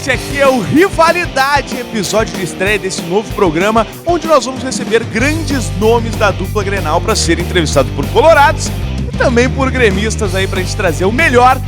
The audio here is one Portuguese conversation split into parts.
gente, aqui é o Rivalidade, episódio de estreia desse novo programa, onde nós vamos receber grandes nomes da dupla Grenal para serem entrevistados por colorados e também por gremistas aí pra gente trazer o melhor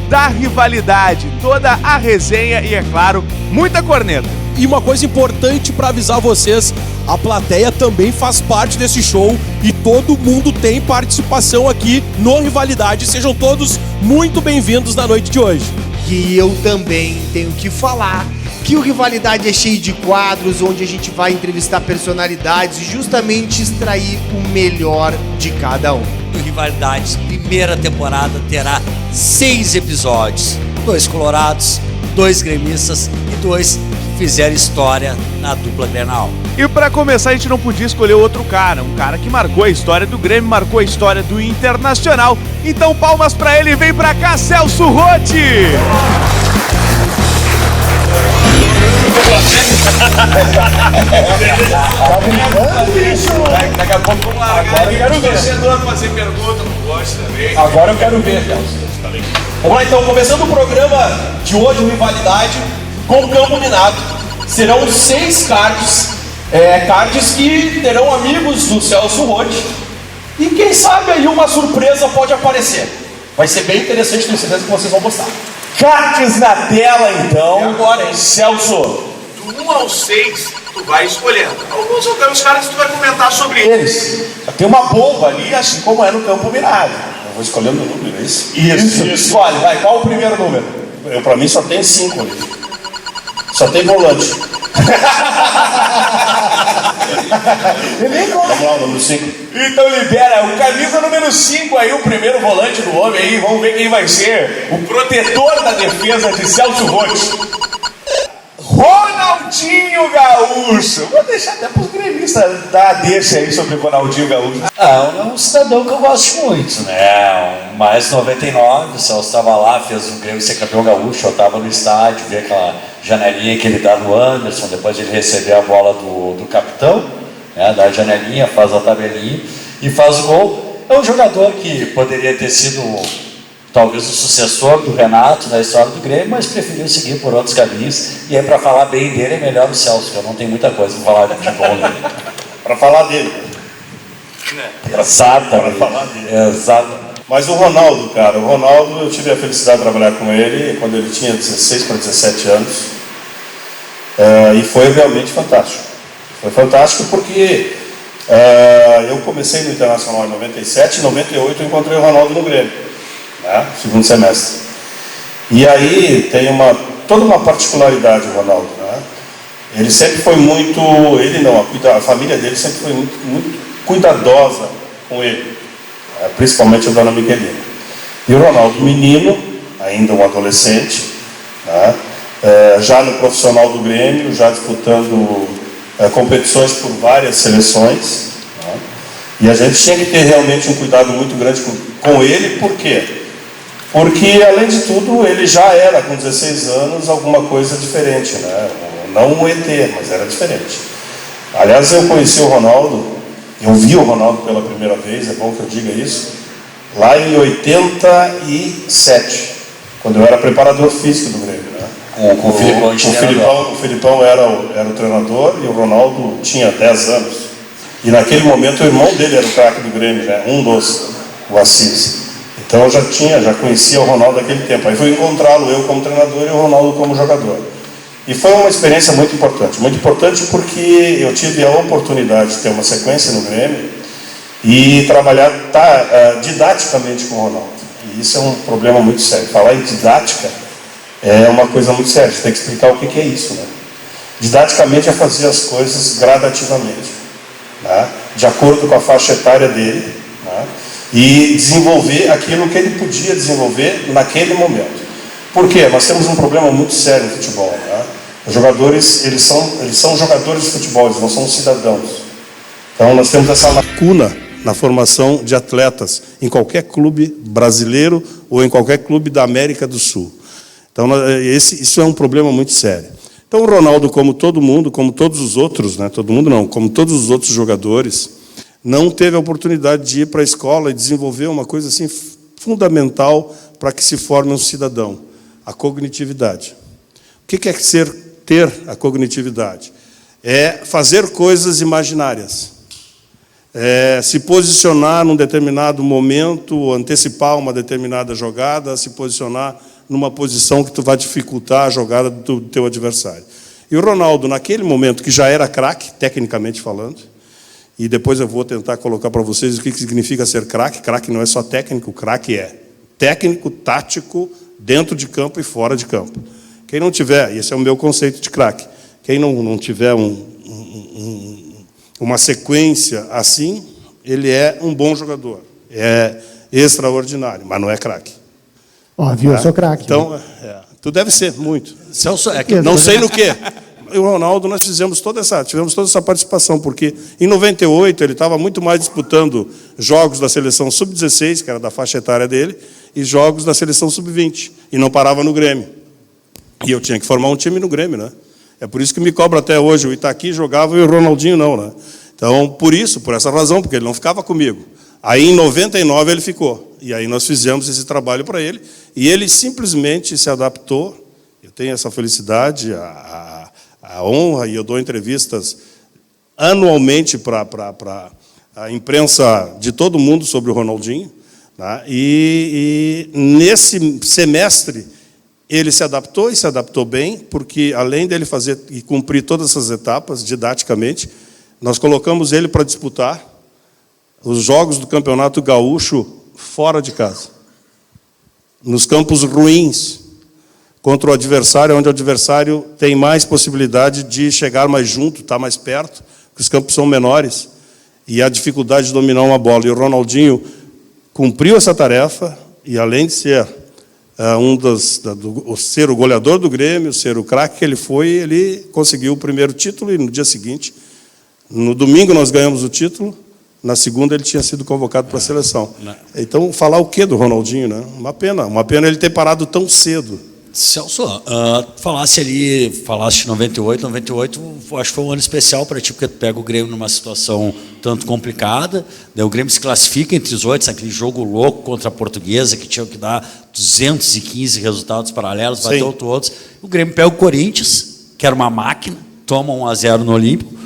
da rivalidade, toda a resenha e, é claro, muita corneta. E uma coisa importante para avisar vocês, a plateia também faz parte desse show e todo mundo tem participação aqui no Rivalidade. Sejam todos muito bem-vindos na noite de hoje. E eu também tenho que falar que o Rivalidade é cheio de quadros, onde a gente vai entrevistar personalidades e justamente extrair o melhor de cada um. O Rivalidade, primeira temporada, terá 6 episódios. 2 colorados, 2 gremistas e 2 que fizeram história na dupla Grenal. E para começar, a gente não podia escolher outro cara, um cara que marcou a história do Grêmio, marcou a história do Internacional. Então palmas para ele, vem pra cá, Celso Rotti! Daqui a pouco vamos lá. Agora eu quero ver. Fazer pergunta, não gosta também. Agora eu quero ver, Celso. Vamos lá então, começando o programa de hoje, o Rivalidade, com o campo minado. Serão 6 cards, cards que terão amigos do Celso Rotti. E quem sabe aí uma surpresa pode aparecer. Vai ser bem interessante, tenho certeza que vocês vão gostar. Cards na tela, então. E agora, hein? Celso, Do 1 ao 6, tu vai escolhendo. Alguns são os caras que tu vai comentar sobre eles. Tem uma bomba ali, assim como é no campo minado. Eu vou escolhendo o número, é isso? Isso. Escolhe, vai, qual o primeiro número? Pra mim só tem 5 ali. Só tem volante. Vamos lá, o número 5. Então libera o camisa número 5 aí, o primeiro volante do homem aí. Vamos ver quem vai ser o protetor da defesa de Celso Rotti. Ronaldinho Gaúcho. Vou deixar até pros gremistas dar a deixa aí sobre o Ronaldinho Gaúcho. É um cidadão que eu gosto muito, né? Mais 99, o Celso estava lá, fez o Grêmio ser campeão gaúcho, eu estava no estádio, vi aquela janelinha que ele dá no Anderson, depois ele recebeu a bola do capitão, né? Dá a janelinha, faz a tabelinha e faz o gol. É um jogador que poderia ter sido talvez o sucessor do Renato na história do Grêmio, mas preferiu seguir por outros caminhos. E aí, para falar bem dele, é melhor o Celso, que eu não tenho muita coisa para falar de bom dele. Para falar dele. Exatamente. Para falar dele. Exatamente. Mas o Ronaldo, cara, o Ronaldo, eu tive a felicidade de trabalhar com ele quando ele tinha 16 para 17 anos. E foi realmente fantástico. Foi fantástico porque eu comecei no Internacional em 97, em 98 eu encontrei o Ronaldo no Grêmio, né, segundo semestre. E aí tem toda uma particularidade o Ronaldo, né? Ele sempre foi muito, a família dele sempre foi muito cuidadosa com ele, principalmente a dona Miguelina. E o Ronaldo, menino, ainda um adolescente, né, já no profissional do Grêmio, já disputando competições por várias seleções, né, e a gente tinha que ter realmente um cuidado muito grande com ele. Por quê? Porque, além de tudo, ele já era, com 16 anos, alguma coisa diferente, né? Não um ET, mas era diferente. Aliás, eu conheci o Ronaldo, eu vi o Ronaldo pela primeira vez, é bom que eu diga isso, lá em 87, quando eu era preparador físico do Grêmio, né? Com o Filipão, o Filipão era o treinador e o Ronaldo tinha 10 anos. E naquele momento o irmão dele era o craque do Grêmio, né? O Assis. Então eu já conhecia o Ronaldo naquele tempo. Aí fui encontrá-lo eu como treinador e o Ronaldo como jogador. E foi uma experiência muito importante porque eu tive a oportunidade de ter uma sequência no Grêmio e trabalhar didaticamente com o Ronaldo. E isso é um problema muito sério. Falar em didática é uma coisa muito séria. Você tem que explicar o que é isso, né? Didaticamente é fazer as coisas gradativamente, né? De acordo com a faixa etária dele, né? E desenvolver aquilo que ele podia desenvolver naquele momento. Por quê? Nós temos um problema muito sério no futebol, né? Os jogadores, eles são jogadores de futebol, eles não são cidadãos. Então nós temos essa lacuna na formação de atletas em qualquer clube brasileiro ou em qualquer clube da América do Sul. Então isso é um problema muito sério. Então o Ronaldo, como todo mundo, como todos os outros, né? Todo mundo não, como todos os outros jogadores, não teve a oportunidade de ir para a escola e desenvolver uma coisa assim fundamental para que se forme um cidadão, a cognitividade. que é ter a cognitividade? É fazer coisas imaginárias. É se posicionar num determinado momento, antecipar uma determinada jogada, se posicionar numa posição que tu vai dificultar a jogada do teu adversário. E o Ronaldo, naquele momento, que já era craque, tecnicamente falando, e depois eu vou tentar colocar para vocês o que significa ser craque. Craque não é só técnico, craque é técnico, tático, dentro de campo e fora de campo. Quem não tiver, e esse é o meu conceito de craque, quem não tiver uma sequência assim, ele é um bom jogador, é extraordinário, mas não é craque. Ó, viu? Eu sou craque. Então, tu deve ser muito. Celso, Não sei no quê. E o Ronaldo, nós tivemos toda essa participação, porque em 98 ele estava muito mais disputando jogos da seleção sub-16, que era da faixa etária dele, e jogos da seleção sub-20, e não parava no Grêmio. E eu tinha que formar um time no Grêmio, né? É por isso que me cobra até hoje. O Itaqui jogava e o Ronaldinho não, né? Então, por essa razão, porque ele não ficava comigo. Aí, em 99, ele ficou. E aí nós fizemos esse trabalho para ele, e ele simplesmente se adaptou. Eu tenho essa felicidade, a honra, e eu dou entrevistas anualmente para a imprensa de todo mundo sobre o Ronaldinho. Tá? E nesse semestre, ele se adaptou, e se adaptou bem, porque além dele fazer e cumprir todas essas etapas, didaticamente, nós colocamos ele para disputar os jogos do Campeonato Gaúcho fora de casa. Nos campos ruins, contra o adversário, onde o adversário tem mais possibilidade de chegar mais junto, estar mais perto, porque os campos são menores, e a dificuldade de dominar uma bola. E o Ronaldinho cumpriu essa tarefa, e além de ser ser o goleador do Grêmio, ser o craque que ele foi, ele conseguiu o primeiro título, e no dia seguinte, no domingo nós ganhamos o título, na segunda ele tinha sido convocado para a seleção. Então, falar o quê do Ronaldinho, né? Uma pena ele ter parado tão cedo. Celso, falasse de 98, acho que foi um ano especial para ti, porque tu pega o Grêmio numa situação tanto complicada, daí o Grêmio se classifica entre os 8, aquele jogo louco contra a Portuguesa, que tinha que dar 215 resultados paralelos, bateu todos. O Grêmio pega o Corinthians, que era uma máquina, toma 1-0 no Olímpico,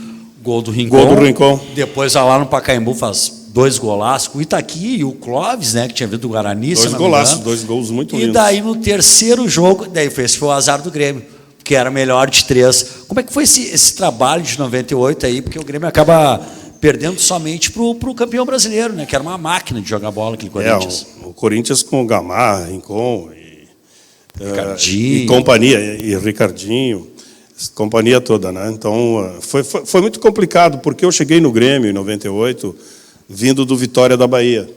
gol do Rincon. Depois vai lá no Pacaembu, faz 2 golaços, o Itaqui e o Clóvis, né, que tinha vindo do Guarani. 2 golaços, 2 gols muito lindos. E daí no terceiro jogo, esse foi o azar do Grêmio, que era melhor de 3. Como é que foi esse trabalho de 98 aí? Porque o Grêmio acaba perdendo somente para o campeão brasileiro, né, que era uma máquina de jogar bola, aquele Corinthians. O Corinthians com o Gamarra, Rincon Ricardinho. E companhia, e Ricardinho, companhia toda, né? Então, foi muito complicado, porque eu cheguei no Grêmio em 98, vindo do Vitória da Bahia.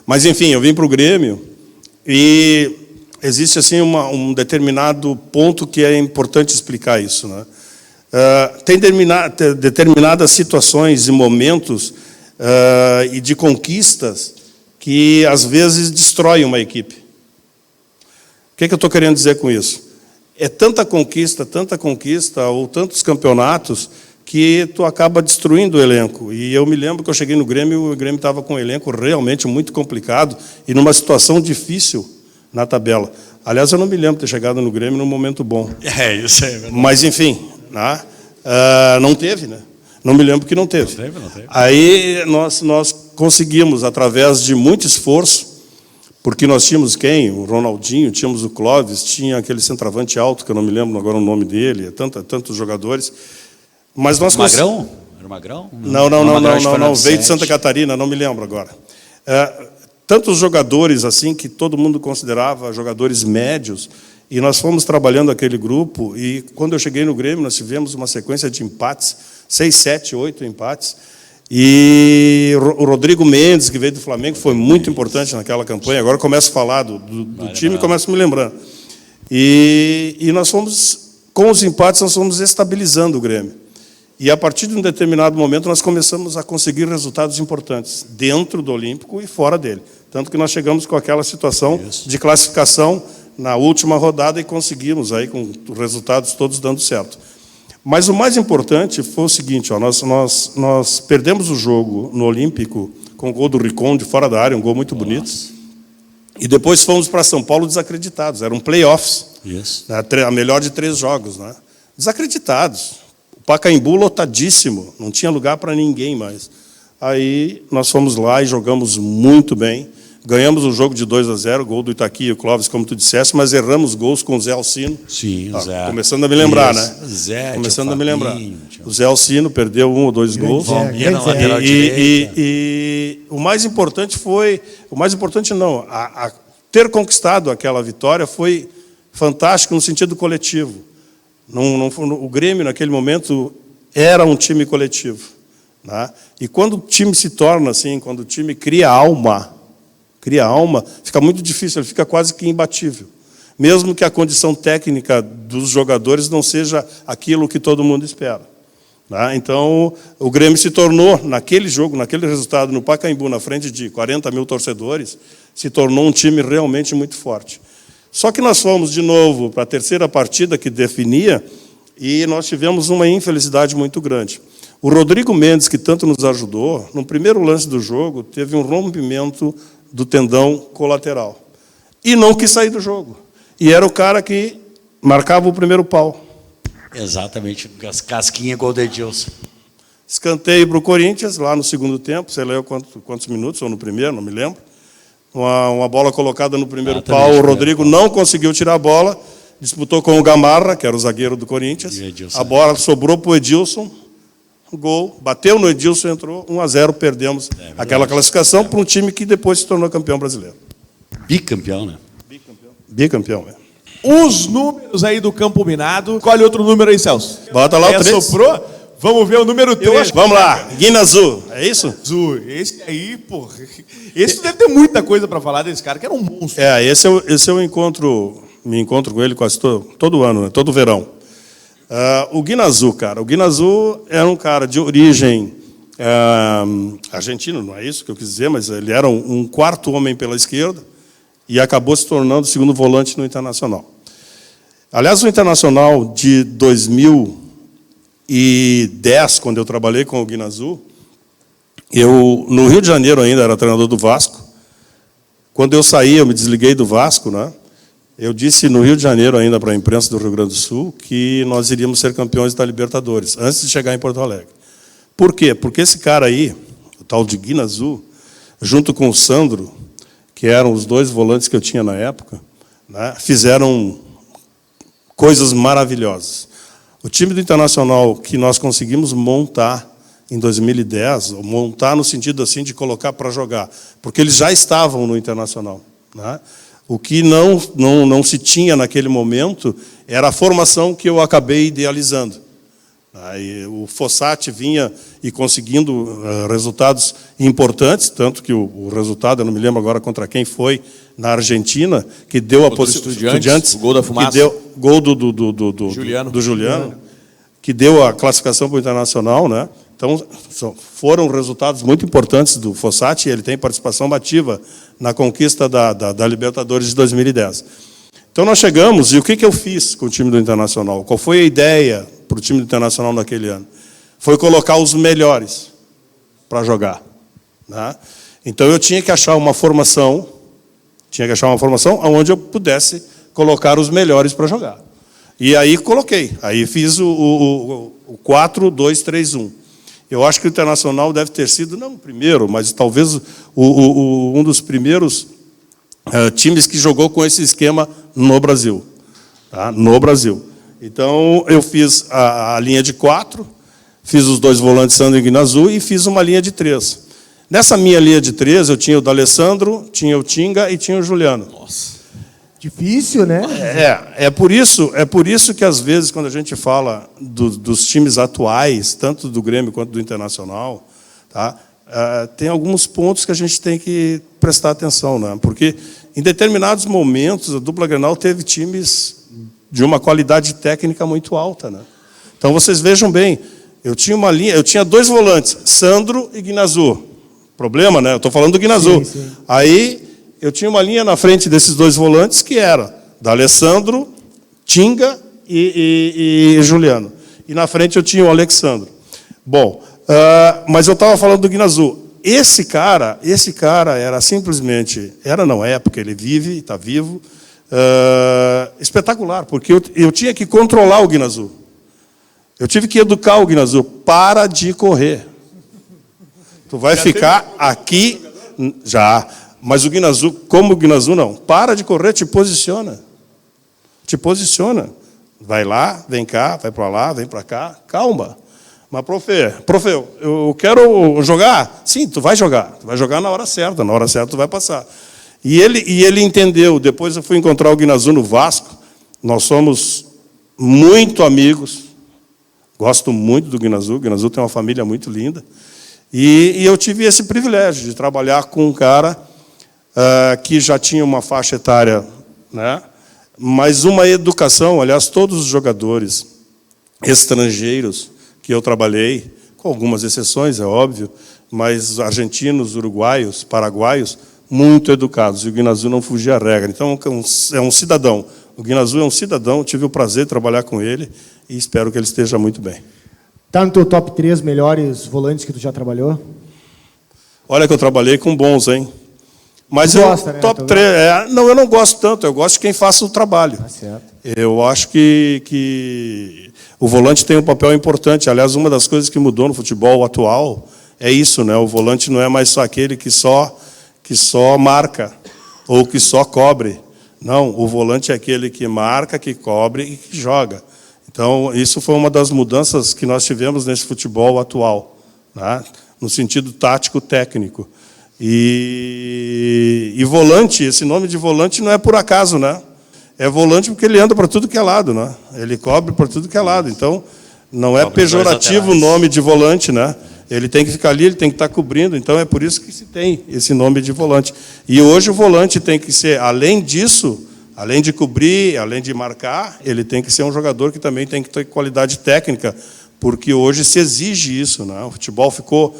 Mas, enfim, eu vim para o Grêmio e existe assim um determinado ponto que é importante explicar isso, né? Tem determinadas situações e momentos e de conquistas que, às vezes, destroem uma equipe. O que eu estou querendo dizer com isso? É tanta conquista, ou tantos campeonatos, que tu acaba destruindo o elenco. E eu me lembro que eu cheguei no Grêmio, o Grêmio estava com um elenco realmente muito complicado e numa situação difícil na tabela. Aliás, eu não me lembro de ter chegado no Grêmio num momento bom. Isso é verdade. Mas, enfim, né? Não teve, né? Não me lembro que não teve. Não teve. Aí nós conseguimos, através de muito esforço, porque nós tínhamos quem? O Ronaldinho, tínhamos o Clóvis, tinha aquele centroavante alto, que eu não me lembro agora o nome dele, tantos jogadores. Mas nós Magrão? Era o Magrão? Não, veio de Santa Catarina, não me lembro agora. Tantos jogadores assim que todo mundo considerava jogadores médios, e nós fomos trabalhando aquele grupo, e quando eu cheguei no Grêmio, nós tivemos uma sequência de empates, 6, 7, 8 empates, e o Rodrigo Mendes, que veio do Flamengo, foi muito importante naquela campanha. Agora eu começo a falar do time e começo a me lembrando. E nós fomos, com os empates, nós fomos estabilizando o Grêmio. E a partir de um determinado momento, nós começamos a conseguir resultados importantes, dentro do Olímpico e fora dele. Tanto que nós chegamos com aquela situação de classificação na última rodada e conseguimos, aí, com os resultados todos dando certo. Mas o mais importante foi o seguinte, nós perdemos o jogo no Olímpico com o gol do Rincon de fora da área, um gol muito bonito. E depois fomos para São Paulo desacreditados. Eram playoffs. Isso. Né? A melhor de 3 jogos. Né? Desacreditados. O Pacaembu lotadíssimo. Não tinha lugar para ninguém mais. Aí nós fomos lá e jogamos muito bem. Ganhamos o jogo de 2-0, gol do Itaqui e o Clóvis, como tu disseste, mas erramos gols com o Zé Alcino. Sim, o Zé. Começando a me lembrar, Isso. né? Zé, começando tio a me lembrar. Fabinho, O Zé Alcino perdeu 1 ou 2 gols. Valmir na Zé. lateral direita. E o mais importante foi... O mais importante não, ter conquistado aquela vitória foi fantástico no sentido coletivo. O Grêmio, naquele momento, era um time coletivo. Né? E quando o time se torna assim, quando o time cria alma, fica muito difícil, ele fica quase que imbatível. Mesmo que a condição técnica dos jogadores não seja aquilo que todo mundo espera. Né? Então, o Grêmio se tornou, naquele jogo, naquele resultado, no Pacaembu, na frente de 40 mil torcedores, se tornou um time realmente muito forte. Só que nós fomos, de novo, para a terceira partida que definia, e nós tivemos uma infelicidade muito grande. O Rodrigo Mendes, que tanto nos ajudou, no primeiro lance do jogo, teve um rompimento do tendão colateral. E não quis sair do jogo. E era o cara que marcava o primeiro pau. Exatamente, casquinha gol de Edilson. Escanteio para o Corinthians, lá no segundo tempo, sei lá quantos minutos, ou no primeiro, não me lembro. Uma bola colocada no primeiro pau, o Rodrigo não conseguiu tirar a bola, disputou com o Gamarra, que era o zagueiro do Corinthians. A bola sobrou para o Edilson. Gol, bateu no Edilson, entrou 1-0, perdemos aquela classificação para um time que depois se tornou campeão brasileiro. Bicampeão, né? Bicampeão, é. Os números aí do Campo Minado. Escolhe outro número aí, Celso. Bota lá o 3. Soprou? Vamos ver o número 3. Vamos lá, Guina Azul, é isso? Azul. Esse aí, porra. Esse deve ter muita coisa para falar desse cara, que era um monstro. Esse eu me encontro com ele quase todo ano, né? Todo verão. O Guina Azul, cara. O Guina Azul era um cara de origem argentino, não é isso que eu quis dizer, mas ele era um quarto homem pela esquerda e acabou se tornando segundo volante no Internacional. Aliás, o Internacional de 2010, quando eu trabalhei com o Guina Azul, eu, no Rio de Janeiro ainda, era treinador do Vasco. Quando eu saí, eu me desliguei do Vasco, né? Eu disse no Rio de Janeiro ainda para a imprensa do Rio Grande do Sul que nós iríamos ser campeões da Libertadores, antes de chegar em Porto Alegre. Por quê? Porque esse cara aí, o tal de Guina Azul, junto com o Sandro, que eram os 2 volantes que eu tinha na época, né, fizeram coisas maravilhosas. O time do Internacional que nós conseguimos montar em 2010, montar no sentido assim de colocar para jogar, porque eles já estavam no Internacional, né? O que não se tinha naquele momento era a formação que eu acabei idealizando. Aí, o Fossati vinha e conseguindo resultados importantes, tanto que o resultado, eu não me lembro agora contra quem foi, na Argentina, que deu a Estudiantes, o gol da Fumaça. Que deu gol do Juliano, que deu a classificação para o Internacional, né? Então, foram resultados muito importantes do Fossati, e ele tem participação ativa na conquista da Libertadores de 2010. Então, nós chegamos, e o que eu fiz com o time do Internacional? Qual foi a ideia para o time do Internacional naquele ano? Foi colocar os melhores para jogar. Né? Então, eu tinha que achar uma formação onde eu pudesse colocar os melhores para jogar. E aí coloquei, aí fiz o 4-2-3-1. Eu acho que o Internacional deve ter sido, não o primeiro, mas talvez um dos primeiros times que jogou com esse esquema no Brasil. Tá? No Brasil. Então, eu fiz a linha de 4, fiz os 2 volantes Sandro e Guina Azul e fiz uma linha de 3. Nessa minha linha de 3, eu tinha o D'Alessandro, tinha o Tinga e tinha o Juliano. Nossa. Difícil, né? É por isso que, às vezes, quando a gente fala dos times atuais, tanto do Grêmio quanto do Internacional, tá? Tem alguns pontos que a gente tem que prestar atenção, né? Porque, em determinados momentos, a dupla Grenal teve times de uma qualidade técnica muito alta, né? Então, vocês vejam bem, eu tinha 2 volantes, Sandro e Guina Azul. Problema, né? Eu estou falando do Guina Azul. Sim. Aí, eu tinha uma linha na frente desses 2 volantes que era D'Alessandro, Tinga e Juliano. E na frente eu tinha o Alexandro. Bom, mas eu estava falando do Guina Azul. esse cara era simplesmente, é porque ele vive, está vivo, espetacular, porque eu tinha que controlar o Guinazu. Eu tive que educar o Guinazu. Para de correr. Tu vai ficar aqui já. Mas o Guinazu, como o Guinazu, não. Para de correr, te posiciona. Te posiciona. Vai lá, vem cá, vai para lá, vem para cá. Calma. Mas, profe, eu quero jogar. Sim, tu vai jogar. Tu vai jogar na hora certa. Na hora certa tu vai passar. E ele entendeu. Depois eu fui encontrar o Guinazu no Vasco. Nós somos muito amigos. Gosto muito do Guinazu. O Guinazu tem uma família muito linda. E eu tive esse privilégio de trabalhar com um cara que já tinha uma faixa etária, né? Mas uma educação. Aliás, todos os jogadores estrangeiros que eu trabalhei, com algumas exceções, é óbvio, mas argentinos, uruguaios, paraguaios, muito educados. E o Guinazu não fugia à regra. Então, é um cidadão. O Guinazu é um cidadão. Tive o prazer de trabalhar com ele. E espero que ele esteja muito bem. Tá no teu top 3 melhores volantes que tu já trabalhou? Olha que eu trabalhei com bons, hein? Mas tu gosta, né? Top 3... não, eu não gosto tanto. Eu gosto de quem faça o trabalho. Tá certo. Eu acho que o volante tem um papel importante. Aliás, uma das coisas que mudou no futebol atual é isso, né? O volante não é mais só aquele que só marca ou que só cobre. Não, o volante é aquele que marca, que cobre e que joga. Então, isso foi uma das mudanças que nós tivemos nesse futebol atual, né? No sentido tático-técnico. E volante, esse nome de volante não é por acaso, né? É volante porque ele anda para tudo que é lado, né? Ele cobre para tudo que é lado. Então, não é pejorativo o nome de volante, né? Ele tem que ficar ali, ele tem que estar cobrindo. Então, é por isso que se tem esse nome de volante. E hoje o volante tem que ser, além disso... Além de cobrir, além de marcar, ele tem que ser um jogador que também tem que ter qualidade técnica, porque hoje se exige isso, né? O futebol ficou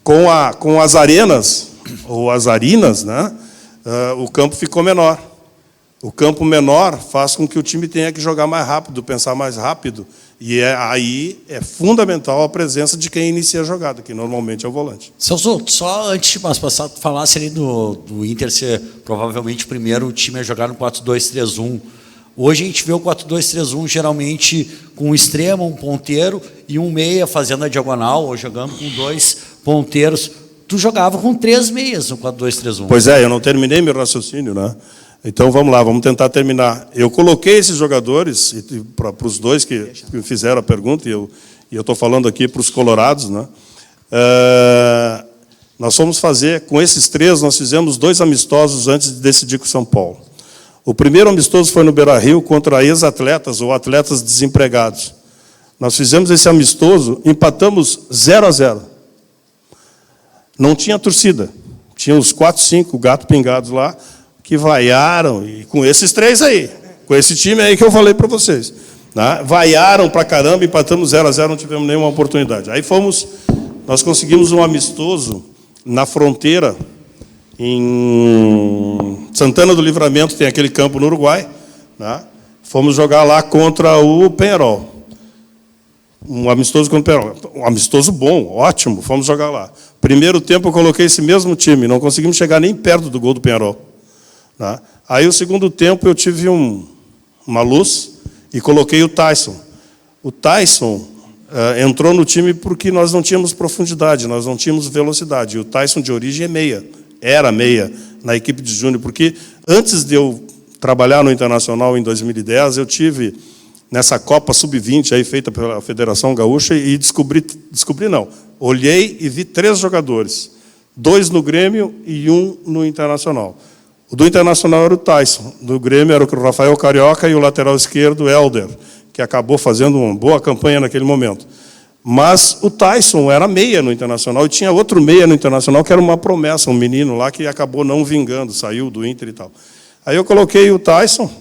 com as arenas, ou as arinas, né? O campo ficou menor. O campo menor faz com que o time tenha que jogar mais rápido, pensar mais rápido, e aí é fundamental a presença de quem inicia a jogada, que normalmente é o volante. Celso, só antes de passar, tu falasse ali do Inter ser provavelmente o primeiro time a jogar no 4-2-3-1. Hoje a gente vê o 4-2-3-1 geralmente com um extremo, um ponteiro e um meia fazendo a diagonal, ou jogando com 2 ponteiros. Tu jogava com 3 meias no 4-2-3-1. Pois é, eu não terminei meu raciocínio, né? Então, vamos lá, vamos tentar terminar. Eu coloquei esses jogadores, para os dois que fizeram a pergunta, e eu estou falando aqui para os colorados, né? Nós fomos fazer, com esses 3, nós fizemos 2 amistosos antes de decidir com o São Paulo. O primeiro amistoso foi no Beira-Rio contra ex-atletas ou atletas desempregados. Nós fizemos esse amistoso, empatamos 0-0. Não tinha torcida. Tinha uns 4, 5 gatos pingados lá, que vaiaram, e com esses 3 aí, com esse time aí que eu falei para vocês, né? Vaiaram para caramba, empatamos 0-0, não tivemos nenhuma oportunidade. Aí nós conseguimos um amistoso na fronteira, em Santana do Livramento, tem aquele campo no Uruguai, né? Fomos jogar lá contra o Penharol. Um amistoso contra o Penharol. Um amistoso bom, ótimo, fomos jogar lá. Primeiro tempo eu coloquei esse mesmo time, não conseguimos chegar nem perto do gol do Penharol. Tá? Aí, o segundo tempo, eu tive uma luz e coloquei o Tyson. O Tyson entrou no time porque nós não tínhamos profundidade, nós não tínhamos velocidade. E o Tyson, de origem, é meia. Era meia na equipe de júnior, porque antes de eu trabalhar no Internacional em 2010, eu tive nessa Copa Sub-20 aí feita pela Federação Gaúcha e descobri não, olhei e vi 3 jogadores, 2 no Grêmio e 1 no Internacional. O do Internacional era o Tyson, do Grêmio era o Rafael Carioca e o lateral esquerdo, Helder, que acabou fazendo uma boa campanha naquele momento. Mas o Tyson era meia no Internacional, e tinha outro meia no Internacional, que era uma promessa, um menino lá que acabou não vingando, saiu do Inter e tal. Aí eu coloquei o Tyson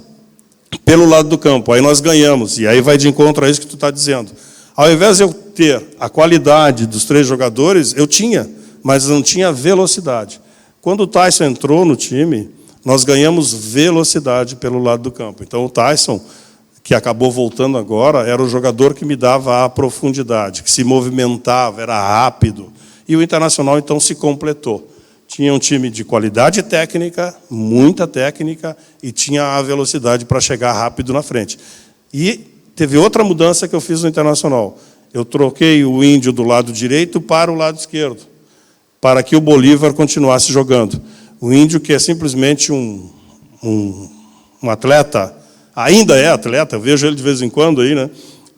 pelo lado do campo, aí nós ganhamos, e aí vai de encontro a isso que tu está dizendo. Ao invés de eu ter a qualidade dos 3 jogadores, eu tinha, mas não tinha velocidade. Quando o Tyson entrou no time, nós ganhamos velocidade pelo lado do campo. Então, o Tyson, que acabou voltando agora, era o jogador que me dava a profundidade, que se movimentava, era rápido. e o Internacional, então, se completou. Tinha um time de qualidade técnica, muita técnica, e tinha a velocidade para chegar rápido na frente. E teve outra mudança que eu fiz no Internacional. Eu troquei o Índio do lado direito para o lado esquerdo, para que o Bolívar continuasse jogando. O Índio, que é simplesmente um atleta, ainda é atleta, eu vejo ele de vez em quando aí, né?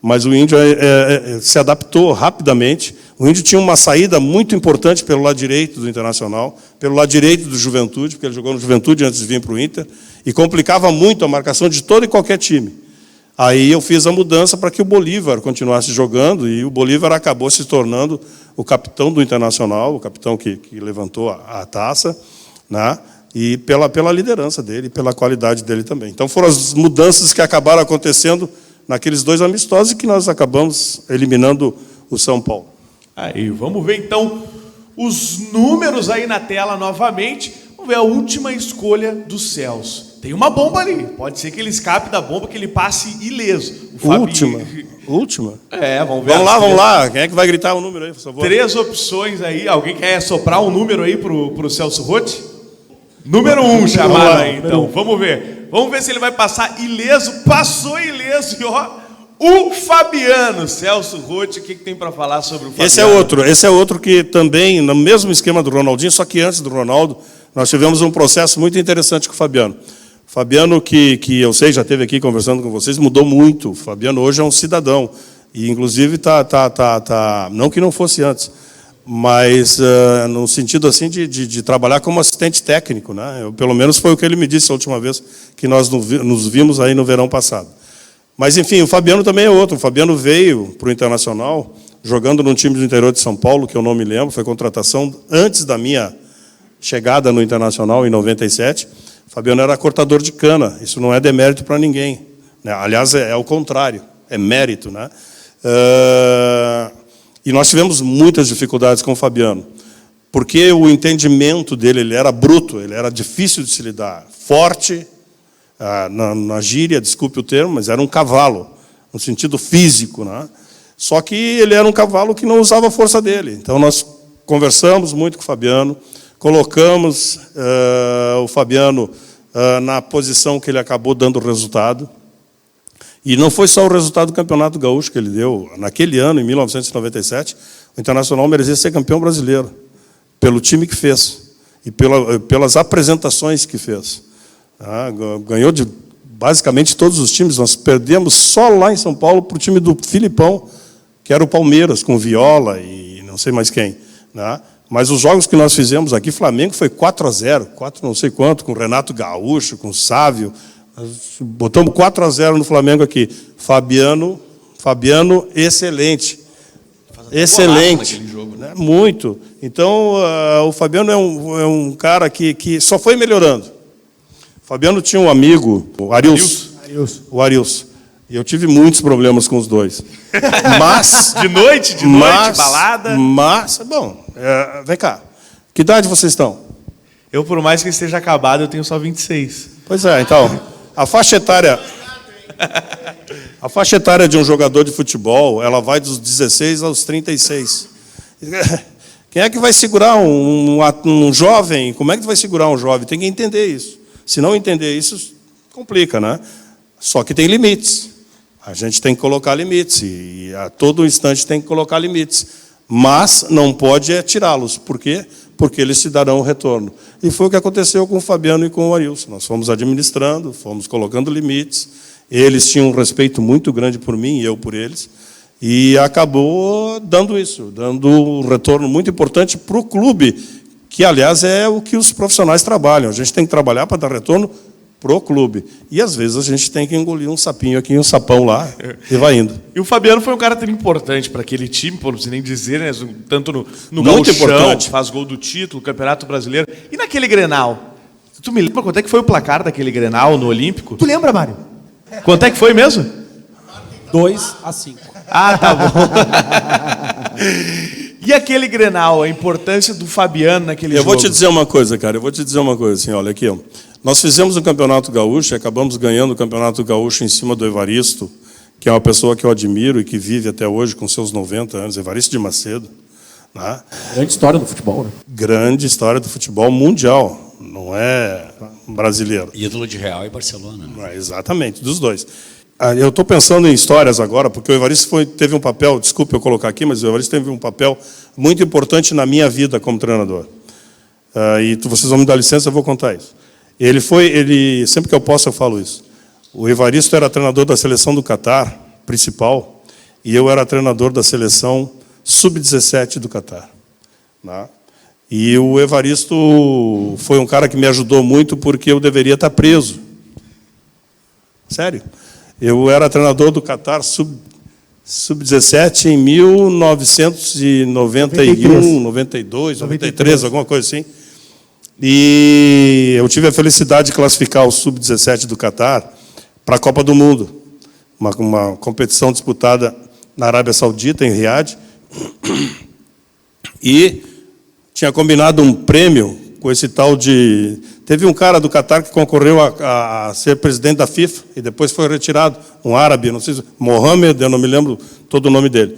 Mas o Índio se adaptou rapidamente. O Índio tinha uma saída muito importante pelo lado direito do Internacional, pelo lado direito do Juventude, porque ele jogou no Juventude antes de vir para o Inter, e complicava muito a marcação de todo e qualquer time. Aí eu fiz a mudança para que o Bolívar continuasse jogando, e o Bolívar acabou se tornando o capitão do Internacional, o capitão que levantou a taça, né? E pela liderança dele, pela qualidade dele também. Então foram as mudanças que acabaram acontecendo naqueles 2 amistosos e que nós acabamos eliminando o São Paulo. Aí, vamos ver então os números aí na tela novamente. Vamos ver a última escolha do Celso. Tem uma bomba ali. Pode ser que ele escape da bomba, que ele passe ileso. Última? É, vamos ver. Vamos lá. Quem é que vai gritar o número aí, por favor? 3 opções aí. Alguém quer soprar um número aí pro Celso Rotti? Número 1 chamado aí, então. Vamos ver. Vamos ver se ele vai passar ileso. Passou ileso. E ó, o Fabiano. Celso Rotti, o que tem para falar sobre o Fabiano? Esse é outro que também, no mesmo esquema do Ronaldinho, só que antes do Ronaldo, nós tivemos um processo muito interessante com o Fabiano. Fabiano, que eu sei, já esteve aqui conversando com vocês, mudou muito. O Fabiano hoje é um cidadão. E, inclusive, não que não fosse antes, mas no sentido assim de trabalhar como assistente técnico, né? Pelo menos foi o que ele me disse a última vez que nós nos vimos aí no verão passado. Mas, enfim, o Fabiano também é outro. O Fabiano veio para o Internacional, jogando num time do interior de São Paulo, que eu não me lembro, foi contratação antes da minha chegada no Internacional, em 97. O Fabiano era cortador de cana. Isso não é demérito para ninguém, né? Aliás, é o contrário, é mérito, né? E nós tivemos muitas dificuldades com o Fabiano, porque o entendimento dele, ele era bruto, ele era difícil de se lidar, forte, na gíria, desculpe o termo, mas era um cavalo, no sentido físico, né? Só que ele era um cavalo que não usava a força dele. Então nós conversamos muito com o Fabiano, colocamos o Fabiano na posição que ele acabou dando resultado. E não foi só o resultado do Campeonato Gaúcho que ele deu. Naquele ano, em 1997, o Internacional merecia ser campeão brasileiro, pelo time que fez e pelas apresentações que fez. Ganhou de basicamente todos os times. Nós perdemos só lá em São Paulo para o time do Filipão, que era o Palmeiras, com Viola e não sei mais quem, né? Mas os jogos que nós fizemos aqui, Flamengo foi 4-0, 4 não sei quanto, com Renato Gaúcho, com Sávio. Botamos 4-0 no Flamengo aqui. Fabiano, excelente. Excelente. Jogo, né? Muito. Então, o Fabiano é um cara que só foi melhorando. O Fabiano tinha um amigo, o Arilson. E eu tive muitos problemas com os dois. Mas... De noite, balada? Bom, vem cá. Que idade vocês estão? Eu, por mais que esteja acabado, eu tenho só 26. Pois é, então... A faixa etária de um jogador de futebol, ela vai dos 16 aos 36. Quem é que vai segurar um jovem? Como é que vai segurar um jovem? Tem que entender isso. Se não entender isso, complica, né? Só que tem limites. A gente tem que colocar limites. E a todo instante tem que colocar limites. Mas não pode tirá-los. Por quê? Porque eles te darão o retorno. E foi o que aconteceu com o Fabiano e com o Arilson. Nós fomos administrando, fomos colocando limites. Eles tinham um respeito muito grande por mim e eu por eles. E acabou dando isso, dando um retorno muito importante para o clube, que, aliás, é o que os profissionais trabalham. A gente tem que trabalhar para dar retorno pro clube. E, às vezes, a gente tem que engolir um sapinho aqui, um sapão lá, e vai indo. E o Fabiano foi um cara tão importante para aquele time, por não sei nem dizer, né? Tanto no muito Gauchão, importante. faz gol do título, Campeonato Brasileiro. E naquele Grenal? Tu me lembra quanto é que foi o placar daquele Grenal no Olímpico? Tu lembra, Mário? Quanto é que foi mesmo? 2-5. Ah, tá bom. E aquele Grenal, a importância do Fabiano naquele jogo? Eu vou te dizer uma coisa, cara. Assim, olha aqui, ó. Nós fizemos o Campeonato Gaúcho e acabamos ganhando o Campeonato Gaúcho em cima do Evaristo, que é uma pessoa que eu admiro e que vive até hoje com seus 90 anos, Evaristo de Macedo. Né? Grande história do futebol, né? Grande história do futebol mundial, não é brasileiro. Ídolo de Real e Barcelona. Né? Exatamente, dos dois. Eu estou pensando em histórias agora, porque o Evaristo teve um papel, desculpe eu colocar aqui, mas o Evaristo teve um papel muito importante na minha vida como treinador. E vocês vão me dar licença, eu vou contar isso. Ele sempre que eu posso eu falo isso. O Evaristo era treinador da seleção do Catar, principal, e eu era treinador da seleção sub-17 do Catar. Né? E o Evaristo foi um cara que me ajudou muito porque eu deveria estar preso. Sério. Eu era treinador do Catar sub-17 em 1991, 92, 93, alguma coisa assim. E eu tive a felicidade de classificar o sub-17 do Catar para a Copa do Mundo, uma competição disputada na Arábia Saudita, em Riad, e tinha combinado um prêmio com esse tal de... Teve um cara do Catar que concorreu a ser presidente da FIFA e depois foi retirado, um árabe, não sei se... Mohamed, eu não me lembro todo o nome dele.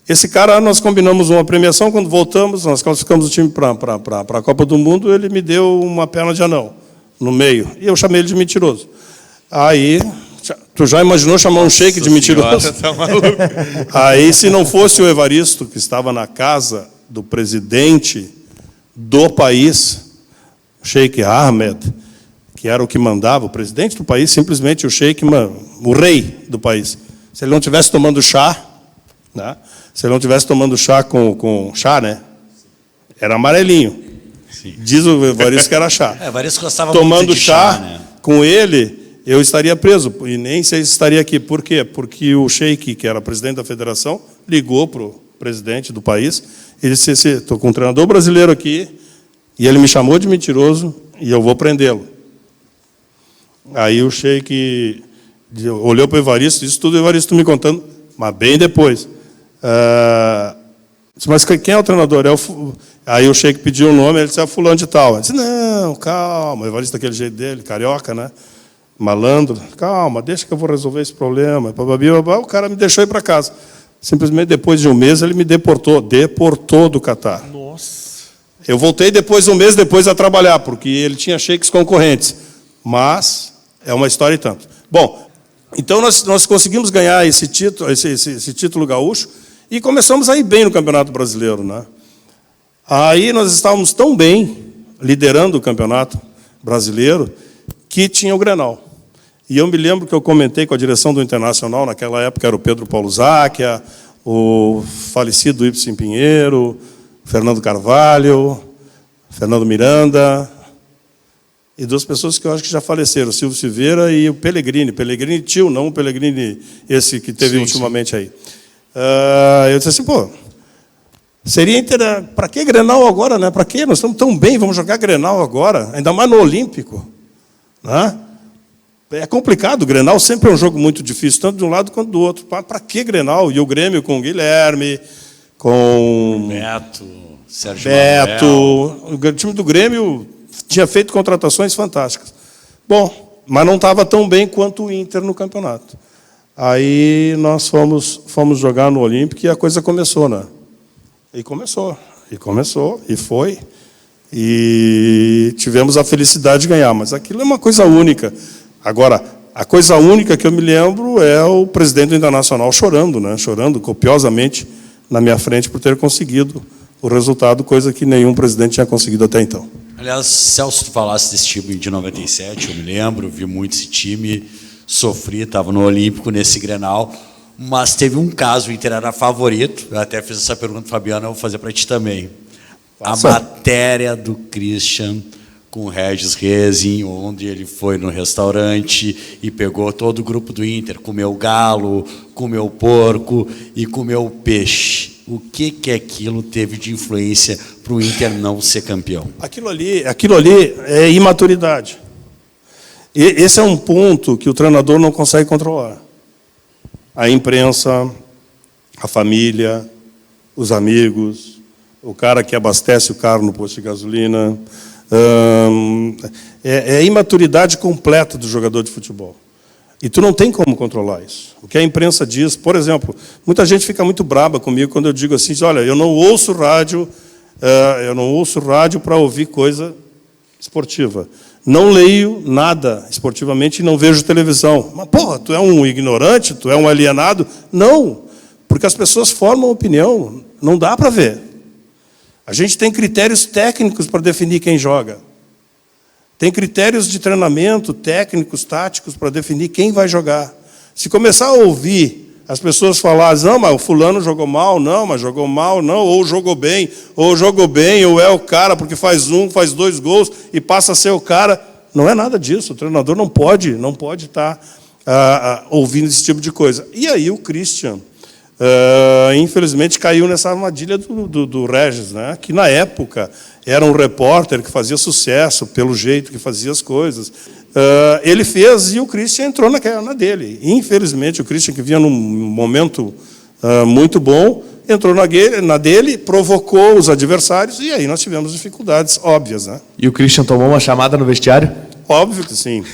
Esse cara, nós combinamos uma premiação, quando voltamos, nós classificamos o time para a Copa do Mundo, ele me deu uma perna de anão no meio, e eu chamei ele de mentiroso. Aí, tu já imaginou chamar um sheik de mentiroso? Tá maluco. Aí, se não fosse o Evaristo, que estava na casa do presidente do país, Sheik Ahmed, que era o que mandava, o presidente do país, simplesmente o sheik, o rei do país. Se ele não estivesse tomando chá, né? Se ele não estivesse tomando chá com chá, né? Era amarelinho. Sim. Diz o Evaristo que era chá. Evaristo gostava tomando muito de chá, né? Com ele, eu estaria preso. E nem sei se estaria aqui. Por quê? Porque o sheik, que era presidente da federação, ligou para o presidente do país e disse: estou com um treinador brasileiro aqui, e ele me chamou de mentiroso e eu vou prendê-lo. Aí o sheik olhou para o Evaristo, isso tudo o Evaristo me contando, mas bem depois. Disse: mas quem é o treinador? Aí o sheik pediu o nome, ele disse: é fulano de tal. Ele disse: não, calma, o Evaristo daquele jeito dele, carioca, né? Malandro, calma, deixa que eu vou resolver esse problema. O cara me deixou ir para casa. Simplesmente depois de um mês ele me deportou do Catar. Nossa. Eu voltei depois, um mês depois, a trabalhar, porque ele tinha sheiks concorrentes. Mas é uma história e tanto. Bom, então nós conseguimos ganhar esse título gaúcho e começamos a ir bem no Campeonato Brasileiro, né? Aí nós estávamos tão bem, liderando o Campeonato Brasileiro, que tinha o Grenal. E eu me lembro que eu comentei com a direção do Internacional, naquela época era o Pedro Paulo Záquia, o falecido Ibsen Pinheiro, Fernando Carvalho, Fernando Miranda, e duas pessoas que eu acho que já faleceram, o Silvio Silveira e o Pellegrini. Pellegrini tio, não o Pellegrini esse que teve ultimamente aí. Eu disse assim, pô, seria para que Grenal agora, né? Para que? Nós estamos tão bem, vamos jogar Grenal agora, ainda mais no Olímpico. Né? É complicado, o Grenal sempre é um jogo muito difícil, tanto de um lado quanto do outro. Para que Grenal? E o Grêmio com o Guilherme, com Beto, Sérgio Beto. O time do Grêmio tinha feito contratações fantásticas. Bom, mas não estava tão bem quanto o Inter no campeonato. Aí nós fomos jogar no Olímpico e a coisa começou, né? E começou, e foi. E tivemos a felicidade de ganhar, mas aquilo é uma coisa única. Agora, a coisa única que eu me lembro é o presidente do Internacional chorando, né? Chorando copiosamente na minha frente por ter conseguido o resultado, coisa que nenhum presidente tinha conseguido até então. Aliás, Celso, tu falasse desse time de 97, eu me lembro, vi muito esse time, sofri, estava no Olímpico nesse Grenal, mas teve um caso, o Inter era favorito, eu até fiz essa pergunta, Fabiano, eu vou fazer para ti também. Passa. A matéria do Christian com o Regis Rezin, onde ele foi no restaurante e pegou todo o grupo do Inter, comeu galo, comeu porco e comeu peixe. O que aquilo teve de influência para o Inter não ser campeão? Aquilo ali é imaturidade. E esse é um ponto que o treinador não consegue controlar. A imprensa, a família, os amigos, o cara que abastece o carro no posto de gasolina. É a imaturidade completa do jogador de futebol. E tu não tem como controlar isso. O que a imprensa diz, por exemplo, muita gente fica muito braba comigo quando eu digo assim, olha, eu não ouço rádio para ouvir coisa esportiva. Não leio nada esportivamente e não vejo televisão. Mas, porra, tu é um ignorante? Tu é um alienado? Não, porque as pessoas formam opinião. Não dá para ver. A gente tem critérios técnicos para definir quem joga. Tem critérios de treinamento, técnicos, táticos, para definir quem vai jogar. Se começar a ouvir as pessoas falarem, não, mas o fulano jogou mal, não, mas jogou mal, não, ou jogou bem, ou é o cara porque faz 2 gols e passa a ser o cara. Não é nada disso. O treinador não pode estar ouvindo esse tipo de coisa. E aí o Christian, infelizmente, caiu nessa armadilha do Regis, né? Que na época era um repórter que fazia sucesso pelo jeito que fazia as coisas. Ele fez e o Christian entrou na dele. Infelizmente, o Christian, que vinha num momento muito bom, entrou na dele, provocou os adversários e aí nós tivemos dificuldades óbvias, né? E o Christian tomou uma chamada no vestiário? Óbvio que sim.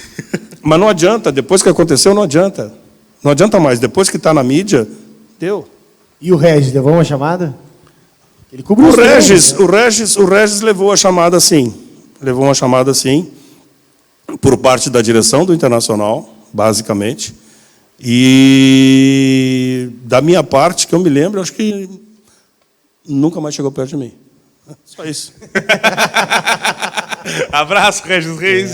Mas não adianta, depois que aconteceu, não adianta. Não adianta mais. Depois que está na mídia, deu. E o Regis, levou uma chamada? Ele cobriu o Regis levou a chamada sim. Levou uma chamada sim, por parte da direção do Internacional, basicamente. E da minha parte, que eu me lembro, acho que nunca mais chegou perto de mim. Só isso. Abraço, Regis Reis.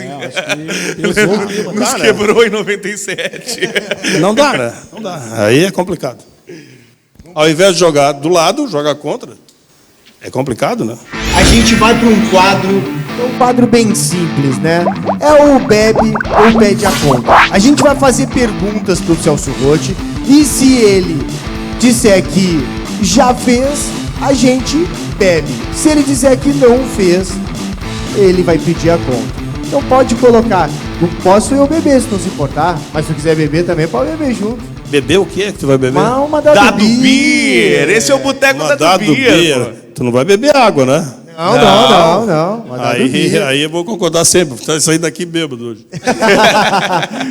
Nos quebrou em 97. Não dá, né? Não dá. Aí é complicado. Ao invés de jogar do lado, joga contra. É complicado, né? A gente vai para um quadro bem simples, né? É ou bebe ou pede a conta. A gente vai fazer perguntas pro Celso Rotti e se ele disser que já fez, a gente bebe. Se ele disser que não fez, ele vai pedir a conta. Então pode colocar, não posso eu beber se não se importar, mas se tu quiser beber também pode beber junto. Beber o quê que tu vai beber? Uma Dado Beer. Esse é o boteco Dado Beer. Tu não vai beber água, né? Não. Aí eu vou concordar sempre. Tá saindo daqui bêbado hoje.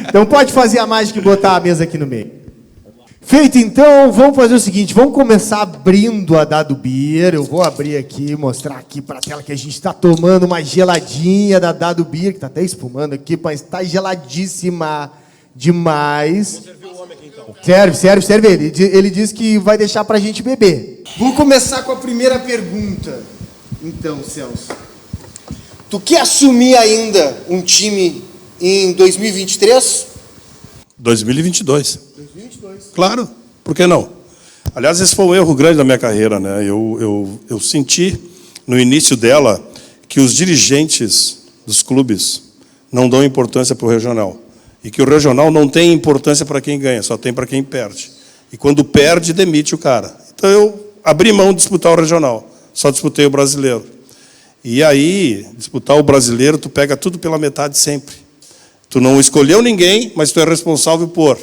Então pode fazer a mágica e botar a mesa aqui no meio. Feito então, vamos fazer o seguinte, vamos começar abrindo a Dado Beer. Eu vou abrir aqui, mostrar aqui para a tela que a gente está tomando uma geladinha da Dado Beer, que está até espumando aqui, mas está geladíssima demais. Serve ele. Ele disse que vai deixar pra gente beber. Vou começar com a primeira pergunta. Então, Celso, tu quer assumir ainda um time em 2023? 2022. Claro, por que não? Aliás, esse foi um erro grande da minha carreira, né? Eu senti no início dela que os dirigentes dos clubes não dão importância para o regional. E que o regional não tem importância para quem ganha, só tem para quem perde. E quando perde, demite o cara. Então eu abri mão de disputar o regional, só disputei o brasileiro. E aí, disputar o brasileiro, tu pega tudo pela metade sempre. Tu não escolheu ninguém, mas tu é responsável por.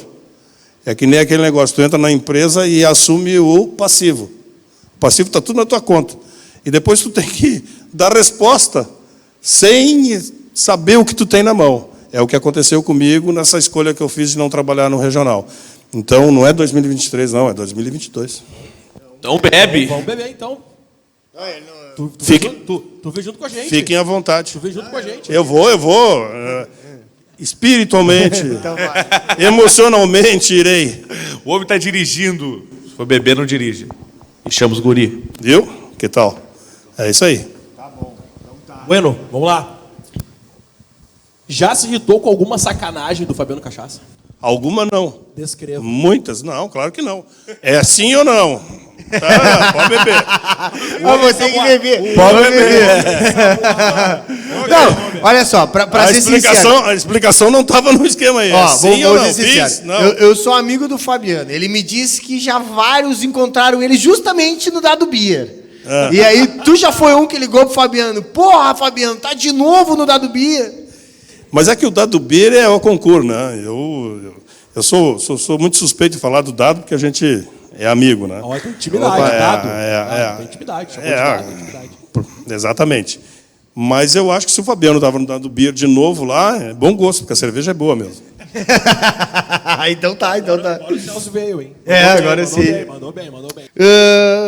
É que nem aquele negócio, tu entra na empresa e assume o passivo. O passivo está tudo na tua conta. E depois tu tem que dar resposta, sem saber o que tu tem na mão. É o que aconteceu comigo nessa escolha que eu fiz de não trabalhar no regional. Então, não é 2023, não, é 2022. Então bebe. Vamos beber, então. Tu vem junto com a gente. Fiquem à vontade. Tu vem junto com a gente. Eu vou. Espiritualmente, emocionalmente, irei. O homem está dirigindo. Se for beber, não dirige. E chama os guri. Viu? Que tal? É isso aí. Tá bom. Então tá. Bueno, vamos lá. Já se irritou com alguma sacanagem do Fabiano Cachaça? Alguma não. Descreva. Muitas? Não, claro que não. É sim ou não? Tá, pode beber. Você que beber. Pode beber. Não, olha só, pra ser sincero. A explicação não estava no esquema aí. Ó, sim ou não? Fiz? Não. Eu sou amigo do Fabiano. Ele me disse que já vários encontraram ele justamente no Dado Beer. E aí, tu já foi um que ligou pro Fabiano. Porra, Fabiano, tá de novo no Dado Beer. Mas é que o Dado Beer é o concurso, né? Eu sou muito suspeito de falar do Dado, porque a gente é amigo, né? Tem intimidade, Dado. Tem intimidade, intimidade. Exatamente. Mas eu acho que se o Fabiano estava no Dado Beer de novo lá, é bom gosto, porque a cerveja é boa mesmo. Então tá. Agora o Celso veio, hein? Agora sim. Mandou bem.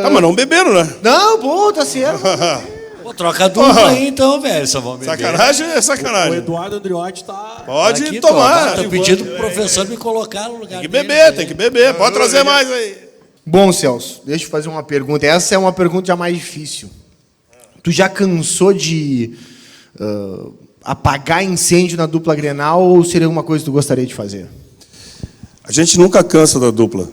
Tá, mas não beberam, né? Não, pô, tá certo. Pô, troca a dupla aí então, velho. Só vamos beber. Sacanagem é O sacanagem. Eduardo Andriotti tá... Pode Aqui, tomar. Tô pedindo pro professor me colocar no lugar Tem que dele, beber, velho. tem que beber. Pode trazer mais aí. Bom, Celso, deixa eu fazer uma pergunta. Essa é uma pergunta já mais difícil. Tu já cansou de apagar incêndio na dupla Grenal ou seria uma coisa que tu gostaria de fazer? A gente nunca cansa da dupla.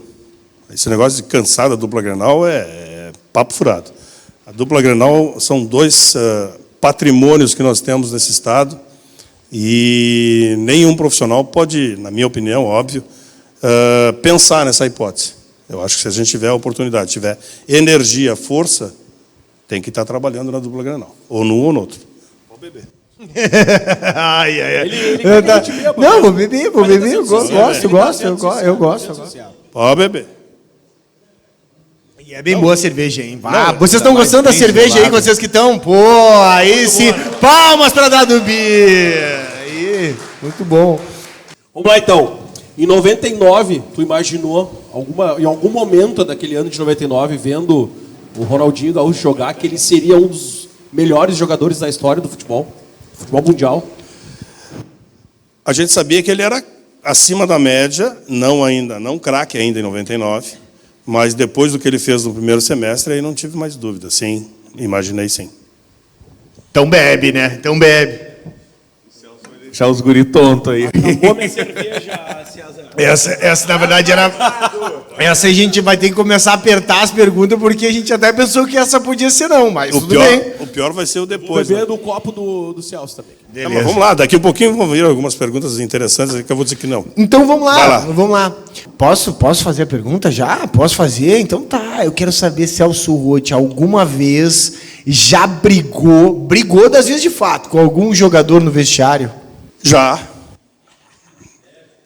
Esse negócio de cansar da dupla Grenal é papo furado. A dupla Grenal são dois patrimônios que nós temos nesse estado e nenhum profissional pode, na minha opinião, óbvio, pensar nessa hipótese. Eu acho que se a gente tiver a oportunidade, tiver energia, força, tem que estar trabalhando na dupla Grenal. Ou num ou no outro. Vou beber. Ai. Ele quer que a gente beba, Não, né? vou beber. Eu gosto. Pode beber. E é bem boa a cerveja, hein? Não, Vocês estão gostando da cerveja aí, vocês que estão? Pô, aí sim. Palmas pra Dado Beer. Aí, muito bom. Vamos lá, então. Em 99, tu imaginou, em algum momento daquele ano de 99, vendo o Ronaldinho Gaúcho jogar, que ele seria um dos melhores jogadores da história do futebol mundial? A gente sabia que ele era acima da média, não craque ainda em 99, mas depois do que ele fez no primeiro semestre, aí não tive mais dúvida. Sim, imaginei sim. Então bebe, né? Então bebe. Deixar os guri tonto aí. Essa, na verdade, era... Essa a gente vai ter que começar a apertar as perguntas, porque a gente até pensou que essa podia ser não, mas tudo bem. O pior vai ser o Vou depois. beber Né? do copo do Celso também. Não, mas vamos lá, daqui a pouquinho vão vir algumas perguntas interessantes que eu vou dizer que não. Então vamos Vai lá. vamos lá. Posso fazer a pergunta já? Posso fazer? Então tá, eu quero saber se Celso Roth alguma vez já brigou das vezes de fato, com algum jogador no vestiário?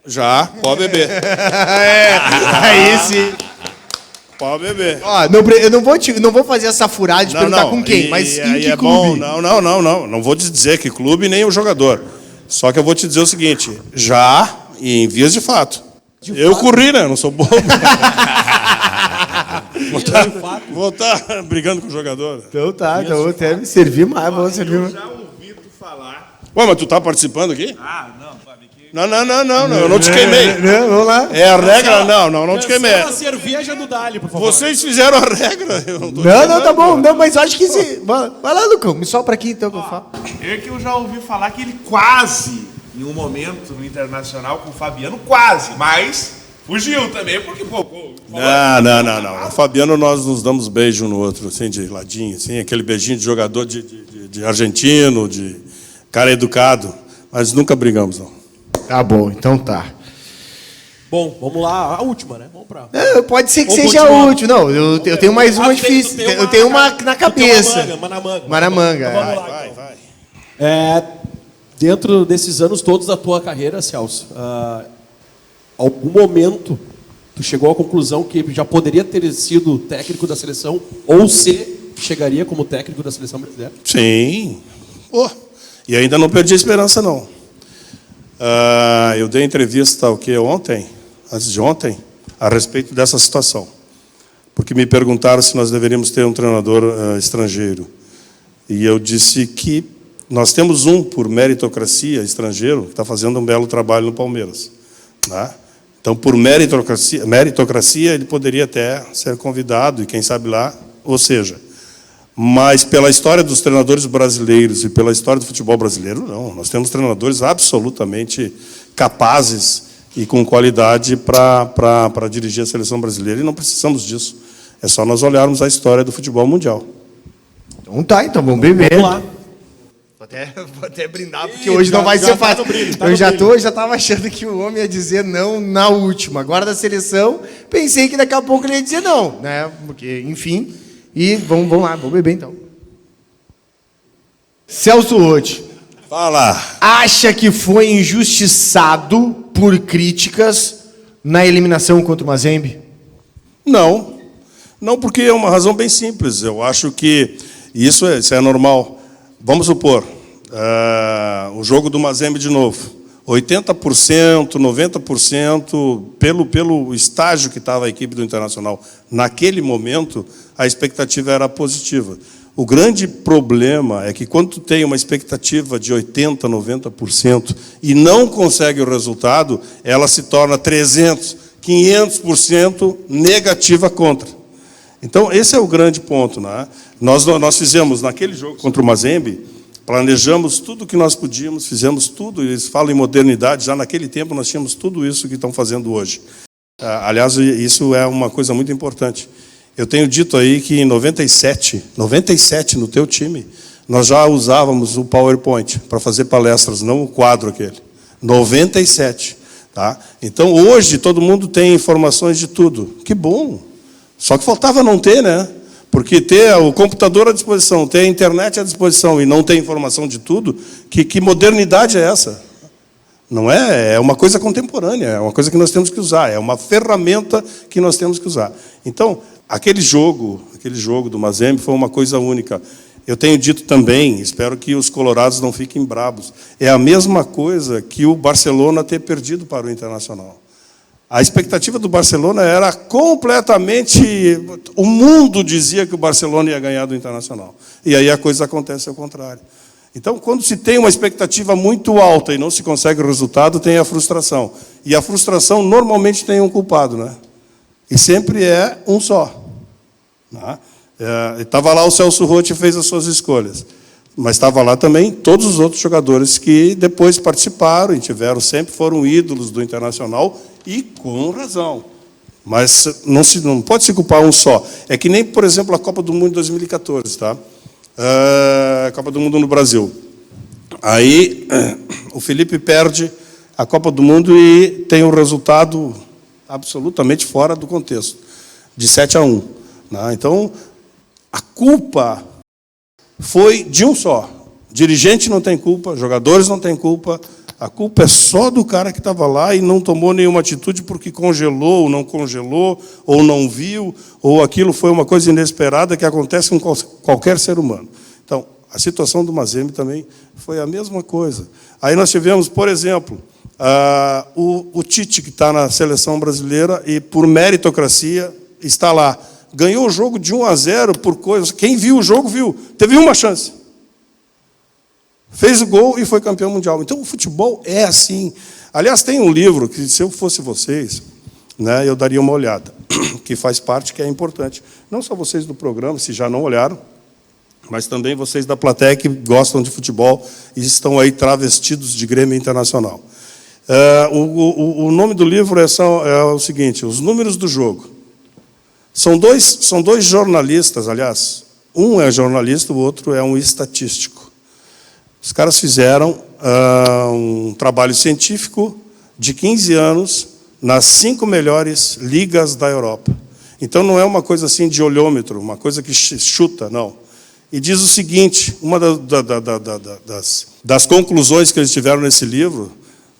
Já, pode beber. Aí sim. Pode beber. Ó, eu não vou fazer essa furada de perguntar com quem, mas em que clube? Não vou te dizer que clube nem o jogador. Só que eu vou te dizer o seguinte, já e em vias de fato. Eu corri, né? Eu não sou bobo. Vou estar brigando com o jogador. Então tá, então vou até me servir mais, vou servir mais. Já ouvi tu falar. Ué, mas tu tá participando aqui? Não, Fábio, que... Não, eu não te queimei. Vamos lá. É a regra? Não te queimei. Cancela a cerveja do Dali, por favor. Vocês fizeram a regra. Eu não tô Não, tá bom. Não, mas acho que se... Vai lá, Lucão, me sopra aqui então que eu falo. É que eu já ouvi falar que ele quase, em um momento no Internacional com o Fabiano, quase, mas fugiu também, porque, pô... Não. O Fabiano, nós nos damos beijo um no outro, assim, de ladinho, assim, aquele beijinho de jogador de argentino, de cara educado, mas nunca brigamos, não. Tá bom, então tá. Bom, vamos lá, a última, né? Vamos pra... Pode ser que Vamos seja continuar. útil. Não, eu tenho mais uma difícil. Eu tenho uma na cabeça. Uma na manga. Uma na manga. Então vamos lá, então. Dentro desses anos todos da tua carreira, Celso, algum momento tu chegou à conclusão que já poderia ter sido técnico da seleção ou se chegaria como técnico da seleção brasileira? Sim. E ainda não perdi a esperança, não. Eu dei entrevista antes de ontem, a respeito dessa situação. Porque me perguntaram se nós deveríamos ter um treinador estrangeiro. E eu disse que nós temos um, por meritocracia, estrangeiro, que está fazendo um belo trabalho no Palmeiras. Né? Então, por meritocracia, ele poderia até ser convidado, e quem sabe lá, ou seja... Mas pela história dos treinadores brasileiros e pela história do futebol brasileiro, não. Nós temos treinadores absolutamente capazes e com qualidade para dirigir a seleção brasileira e não precisamos disso. É só nós olharmos a história do futebol mundial. Então tá, então vamos beber. Vamos lá. Vou até brindar, porque hoje não vai ser fácil. Eu já estava achando que o homem ia dizer não na última. Agora da seleção, pensei que daqui a pouco ele ia dizer não, né? Porque, enfim... E vamos lá, vamos beber então. Celso Roth. Fala. Acha que foi injustiçado por críticas na eliminação contra o Mazembe? Não. Não, porque é uma razão bem simples. Eu acho que isso é normal. Vamos supor, o jogo do Mazembe de novo. 80%, 90%, pelo estágio que estava a equipe do Internacional naquele momento, a expectativa era positiva. O grande problema é que quando tu tem uma expectativa de 80%, 90% e não consegue o resultado, ela se torna 300%, 500% negativa contra. Então, esse é o grande ponto, né? Nós fizemos, naquele jogo contra o Mazembe, planejamos tudo o que nós podíamos, fizemos tudo, eles falam em modernidade, já naquele tempo nós tínhamos tudo isso que estão fazendo hoje. Aliás, isso é uma coisa muito importante. Eu tenho dito aí que em 97 no teu time, nós já usávamos o PowerPoint para fazer palestras, não o quadro aquele. 97, tá? Então, hoje, todo mundo tem informações de tudo. Que bom! Só que faltava não ter, né? Porque ter o computador à disposição, ter a internet à disposição e não ter informação de tudo, que modernidade é essa? Não é? É uma coisa contemporânea, é uma coisa que nós temos que usar, é uma ferramenta que nós temos que usar. Então, aquele jogo do Mazembe foi uma coisa única. Eu tenho dito também, espero que os colorados não fiquem bravos, é a mesma coisa que o Barcelona ter perdido para o Internacional. A expectativa do Barcelona era completamente... O mundo dizia que o Barcelona ia ganhar do Internacional. E aí a coisa acontece ao contrário. Então, quando se tem uma expectativa muito alta e não se consegue o resultado, tem a frustração. E a frustração normalmente tem um culpado, né? E sempre é um só. Estava lá o Celso Roth e fez as suas escolhas. Mas estava lá também todos os outros jogadores que depois participaram e foram ídolos do Internacional e com razão. Mas não pode se culpar um só. É que nem, por exemplo, a Copa do Mundo de 2014, tá? A Copa do Mundo no Brasil. Aí o Felipe perde a Copa do Mundo e tem um resultado absolutamente fora do contexto, de 7-1. Então, a culpa foi de um só. Dirigente não tem culpa, jogadores não têm culpa, a culpa é só do cara que estava lá e não tomou nenhuma atitude porque congelou, ou não congelou, ou não viu, ou aquilo foi uma coisa inesperada que acontece com qualquer ser humano. Então, a situação do Mazembe também foi a mesma coisa. Aí nós tivemos, por exemplo, o Tite, que está na seleção brasileira e, por meritocracia, está lá. Ganhou o jogo de 1-0 por coisas. Quem viu o jogo, viu. Teve uma chance. Fez o gol e foi campeão mundial. Então, o futebol é assim. Aliás, tem um livro que, se eu fosse vocês, né, eu daria uma olhada, que faz parte, que é importante. Não só vocês do programa, se já não olharam, mas também vocês da plateia que gostam de futebol e estão aí travestidos de Grêmio Internacional. O nome do livro é o seguinte, Os Números do Jogo. São dois jornalistas, aliás, um é jornalista, o outro é um estatístico. Os caras fizeram um trabalho científico de 15 anos nas 5 melhores ligas da Europa. Então, não é uma coisa assim de olhômetro, uma coisa que chuta, não. E diz o seguinte, uma das conclusões que eles tiveram nesse livro,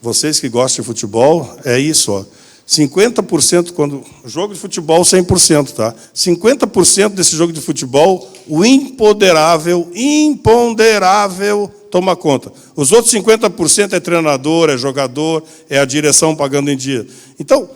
vocês que gostam de futebol, é isso, ó. 50%, quando jogo de futebol, 100%, tá? 50% desse jogo de futebol, o imponderável toma conta. Os outros 50% é treinador, é jogador, é a direção pagando em dia. Então,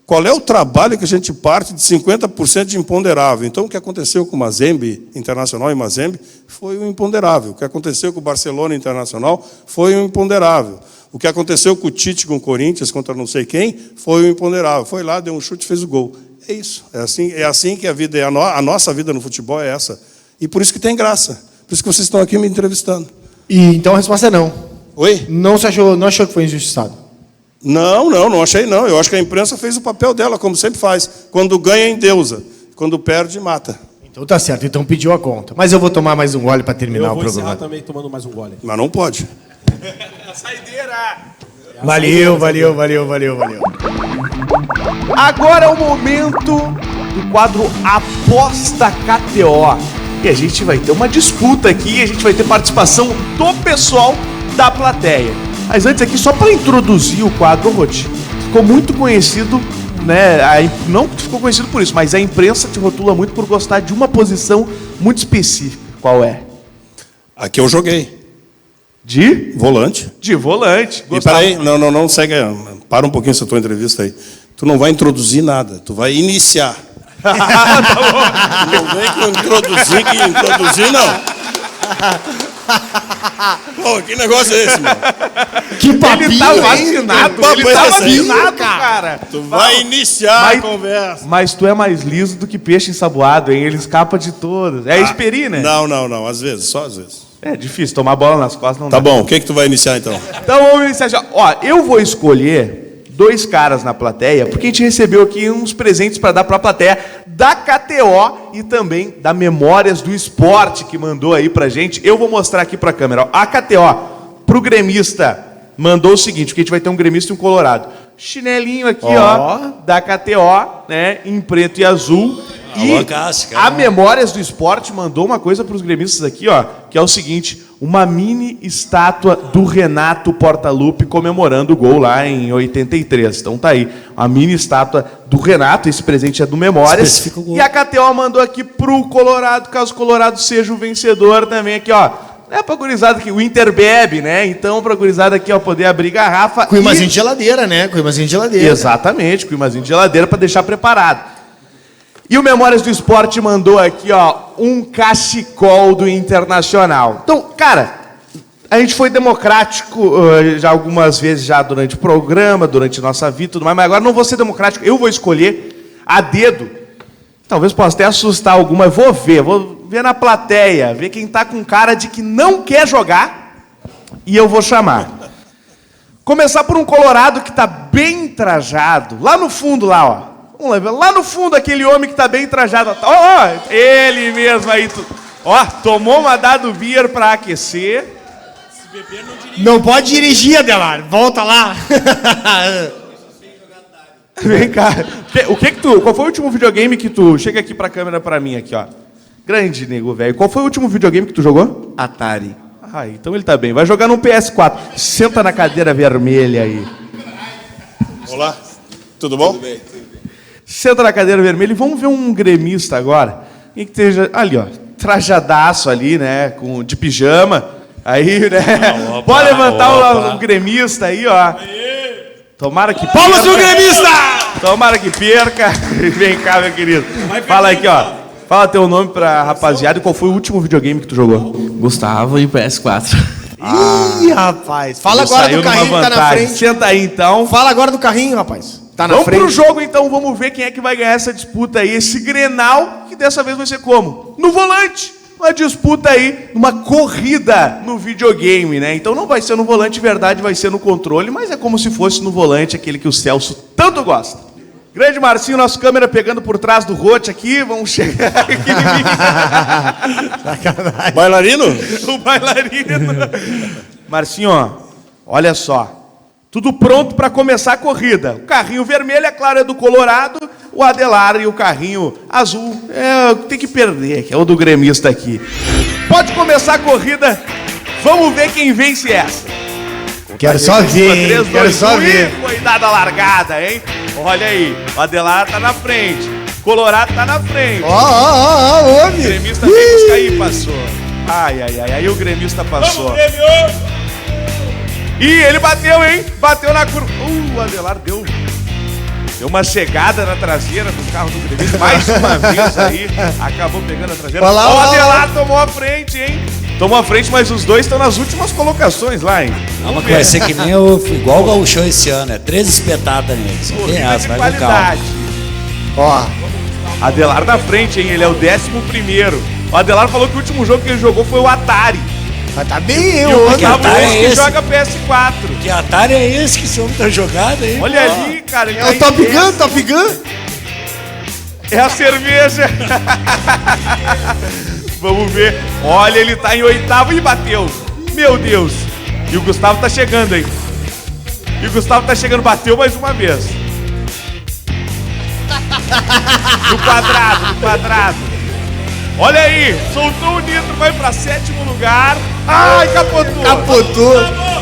qual é o trabalho que a gente parte de 50% de imponderável? Então, o que aconteceu com o Mazembe, Internacional e Mazembe, foi o imponderável. O que aconteceu com o Barcelona Internacional foi o imponderável. O que aconteceu com o Tite, com o Corinthians, contra não sei quem, foi o imponderável. Foi lá, deu um chute e fez o gol. É isso. É assim que a vida é. A nossa vida no futebol é essa. E por isso que tem graça. Por isso que vocês estão aqui me entrevistando. E então a resposta é não. Oi? Não achou que foi injustiçado? Não achei não. Eu acho que a imprensa fez o papel dela, como sempre faz. Quando ganha, endeusa. Quando perde, mata. Então tá certo, então pediu a conta. Mas eu vou tomar mais um gole para terminar o programa. Eu vou encerrar também tomando mais um gole. Mas não pode. Saideira! Valeu. Agora é o momento do quadro Aposta KTO. E a gente vai ter uma disputa aqui, a gente vai ter participação do pessoal da plateia. Mas antes aqui, só para introduzir o quadro, Roth, ficou muito conhecido, né? Não ficou conhecido por isso, mas a imprensa te rotula muito por gostar de uma posição muito específica. Qual é? Aqui eu joguei. De? Volante. De volante. E peraí, não, segue. Para um pouquinho essa tua entrevista aí. Tu não vai introduzir nada, tu vai iniciar. Não vem com introduzir, não. Pô, que negócio é esse, mano? Que papinho, Ele tá hein? vacinado, Que papo ele é tá esse aí? vacinado, cara. Tu vai iniciar a conversa. Mas tu é mais liso do que peixe ensaboado, hein? Ele escapa de todas. É Esperi, né? Não, às vezes, só às vezes. É difícil, tomar bola nas costas não Tá dá. bom, o que tu vai iniciar então? Então vamos iniciar já. Ó, eu vou escolher 2 caras na plateia, porque a gente recebeu aqui uns presentes para dar para a plateia da KTO e também da Memórias do Esporte, que mandou aí pra gente. Eu vou mostrar aqui pra câmera. Ó. A KTO, pro gremista, mandou o seguinte, porque a gente vai ter um gremista e um colorado. Chinelinho aqui, ó, da KTO, né, em preto e azul. Alô, Cássio, A Memórias do Esporte mandou uma coisa para os gremistas aqui, ó, que é o seguinte: uma mini estátua do Renato Portaluppi comemorando o gol lá em 83. Então tá aí, a mini estátua do Renato, esse presente é do Memórias. Especifica o gol. E a KTO mandou aqui pro Colorado, caso o Colorado seja o vencedor também aqui, ó. É pra gurizada aqui, o Inter bebe, né? Então pra gurizada aqui, ó, poder abrir garrafa. Com imãzinho de geladeira, né? Com imãzinho de geladeira. Exatamente, com imãzinho de geladeira para deixar preparado. E o Memórias do Esporte mandou aqui, ó, um cachecol do Internacional. Então, cara, a gente foi democrático já algumas vezes já durante o programa, durante nossa vida e tudo mais, mas agora não vou ser democrático, eu vou escolher a dedo. Talvez possa até assustar alguma, vou ver na plateia, ver quem tá com cara de que não quer jogar e eu vou chamar. Começar por um colorado que tá bem trajado, lá no fundo lá, ó. Vamos lá, lá no fundo, aquele homem que tá bem trajado. Ó, ele mesmo aí. Ó, tomou uma dado beer pra aquecer. Não pode dirigir, Adelar. Volta lá. Vem cá. Qual foi o último videogame que tu... Chega aqui pra câmera pra mim, aqui, ó. Grande nego, velho. Qual foi o último videogame que tu jogou? Atari. Ah, então ele tá bem. Vai jogar num PS4. Senta na cadeira vermelha aí. Olá, tudo bom? Tudo bem. Senta na cadeira vermelha e vamos ver um gremista agora. Quem que esteja ali, ó, trajadaço ali, né, de pijama. Aí, né, Opa, pode levantar opa. o gremista aí, ó. Tomara que Palmas pro gremista! Tomara que perca. Vem cá, meu querido. Fala aqui, ó. Fala teu nome pra rapaziada e qual foi o último videogame que tu jogou? Gustavo e PS4. Ih, rapaz. Fala agora Saiu do numa carrinho que tá na vantagem. frente. Senta aí, então. Fala agora do carrinho, rapaz. Tá na Vamos frente. pro jogo, então. Vamos ver quem é que vai ganhar essa disputa aí. Esse Grenal, que dessa vez vai ser como? No volante. Uma disputa aí, uma corrida no videogame, né? Então não vai ser no volante, verdade, vai ser no controle, mas é como se fosse no volante, aquele que o Celso tanto gosta. Grande Marcinho, nosso câmera pegando por trás do Rote aqui. Vamos chegar aqui. Bailarino? O bailarino. Marcinho, ó, olha só. Tudo pronto para começar a corrida. O carrinho vermelho, é claro, é do Colorado. O Adelar e o carrinho azul tem que perder, que é o do gremista aqui. Pode começar a corrida. Vamos ver quem vence essa. Quero só ver, hein? 3, Quero 2, só 1, ver. e foi dada a largada, hein? Olha aí, o Adelar tá na frente. Colorado tá na frente. Ó, O homem. gremista veio buscar aí, passou. Ai, aí o gremista passou. Ih, ele bateu, hein? Bateu na curva. O Adelar deu uma chegada na traseira do carro do gremista. Mais uma vez aí, acabou pegando a traseira. Olha lá, O olha lá. Adelar tomou a frente, hein? Tomou a frente, mas os dois estão nas últimas colocações lá, hein? Não, mas vai ser que nem igual o Gauchão esse ano, é 13 espetadas neles. Não tem Corrida essa, de vai com calma. qualidade. Ó, Adelar na frente, hein? Ele é o 11º. O Adelar falou que o último jogo que ele jogou foi o Atari. mas tá bem, hein, E o homem. Gustavo Atari é que esse? joga PS4. Que Atari é esse que esse homem tá jogando aí? Olha pô? ali, cara. Ele É o Top Gun, Top Gun. É a cerveja. Vamos ver. Olha, ele tá em 8º e bateu. Meu Deus. E o Gustavo tá chegando, hein? E o Gustavo tá chegando, bateu mais uma vez. No quadrado. Olha aí, soltou o nitro, vai pra 7º lugar. Ai, capotou.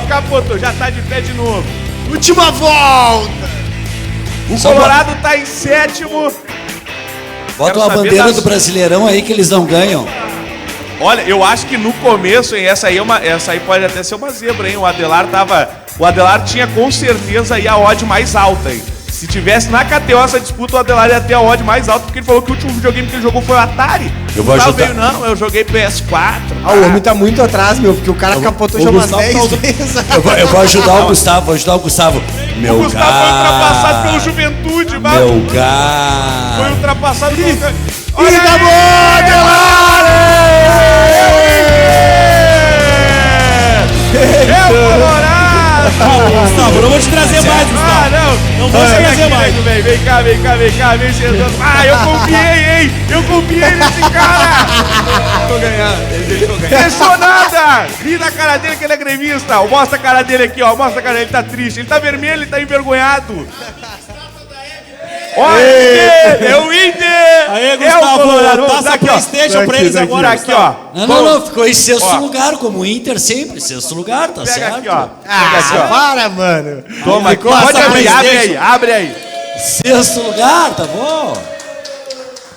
Capotou, já tá de pé de novo. Última volta. O Colorado tá em 7º. Bota Quero uma saber bandeira das- do Brasileirão aí que eles não ganham. Olha, eu acho que no começo, hein, essa aí pode até ser uma zebra, hein? O Adelar tinha com certeza aí a odd mais alta, hein? Se tivesse na KTO essa disputa, o Adelar ia ter a odd mais alta, porque ele falou que o último videogame que ele jogou foi o Atari. Eu vou ajudar. Veio, não, eu joguei PS4. O homem tá muito atrás, meu, porque o cara capotou já umas 10 vezes. Eu vou ajudar o Gustavo, Meu O Gustavo foi ultrapassado pelo Juventude, mano. Meu gar. Foi ultrapassado pelo... E acabou, Adelar! É o Colorado! Gustavo, não vou te trazer mais, Gustavo. Não vou te trazer mais. Vem cá, vem sentando. Eu confiei, hein? Eu confiei nesse cara. Tô ganhando, ele deixou ganhar. Deixou nada! Ri na cara dele que ele é gremista. Mostra a cara dele aqui, ó. Mostra a cara dele, ele tá triste. Ele tá vermelho, ele tá envergonhado. Olha, é o Inter! Aí, Gustavo, taça PlayStation pra eles agora. Aqui, ó. Não, ficou em sexto lugar, como o Inter sempre, sexto lugar, tá Pega certo? aqui, ó. Para, mano. Toma, pode abrir, abre aí. Sexto lugar, tá bom?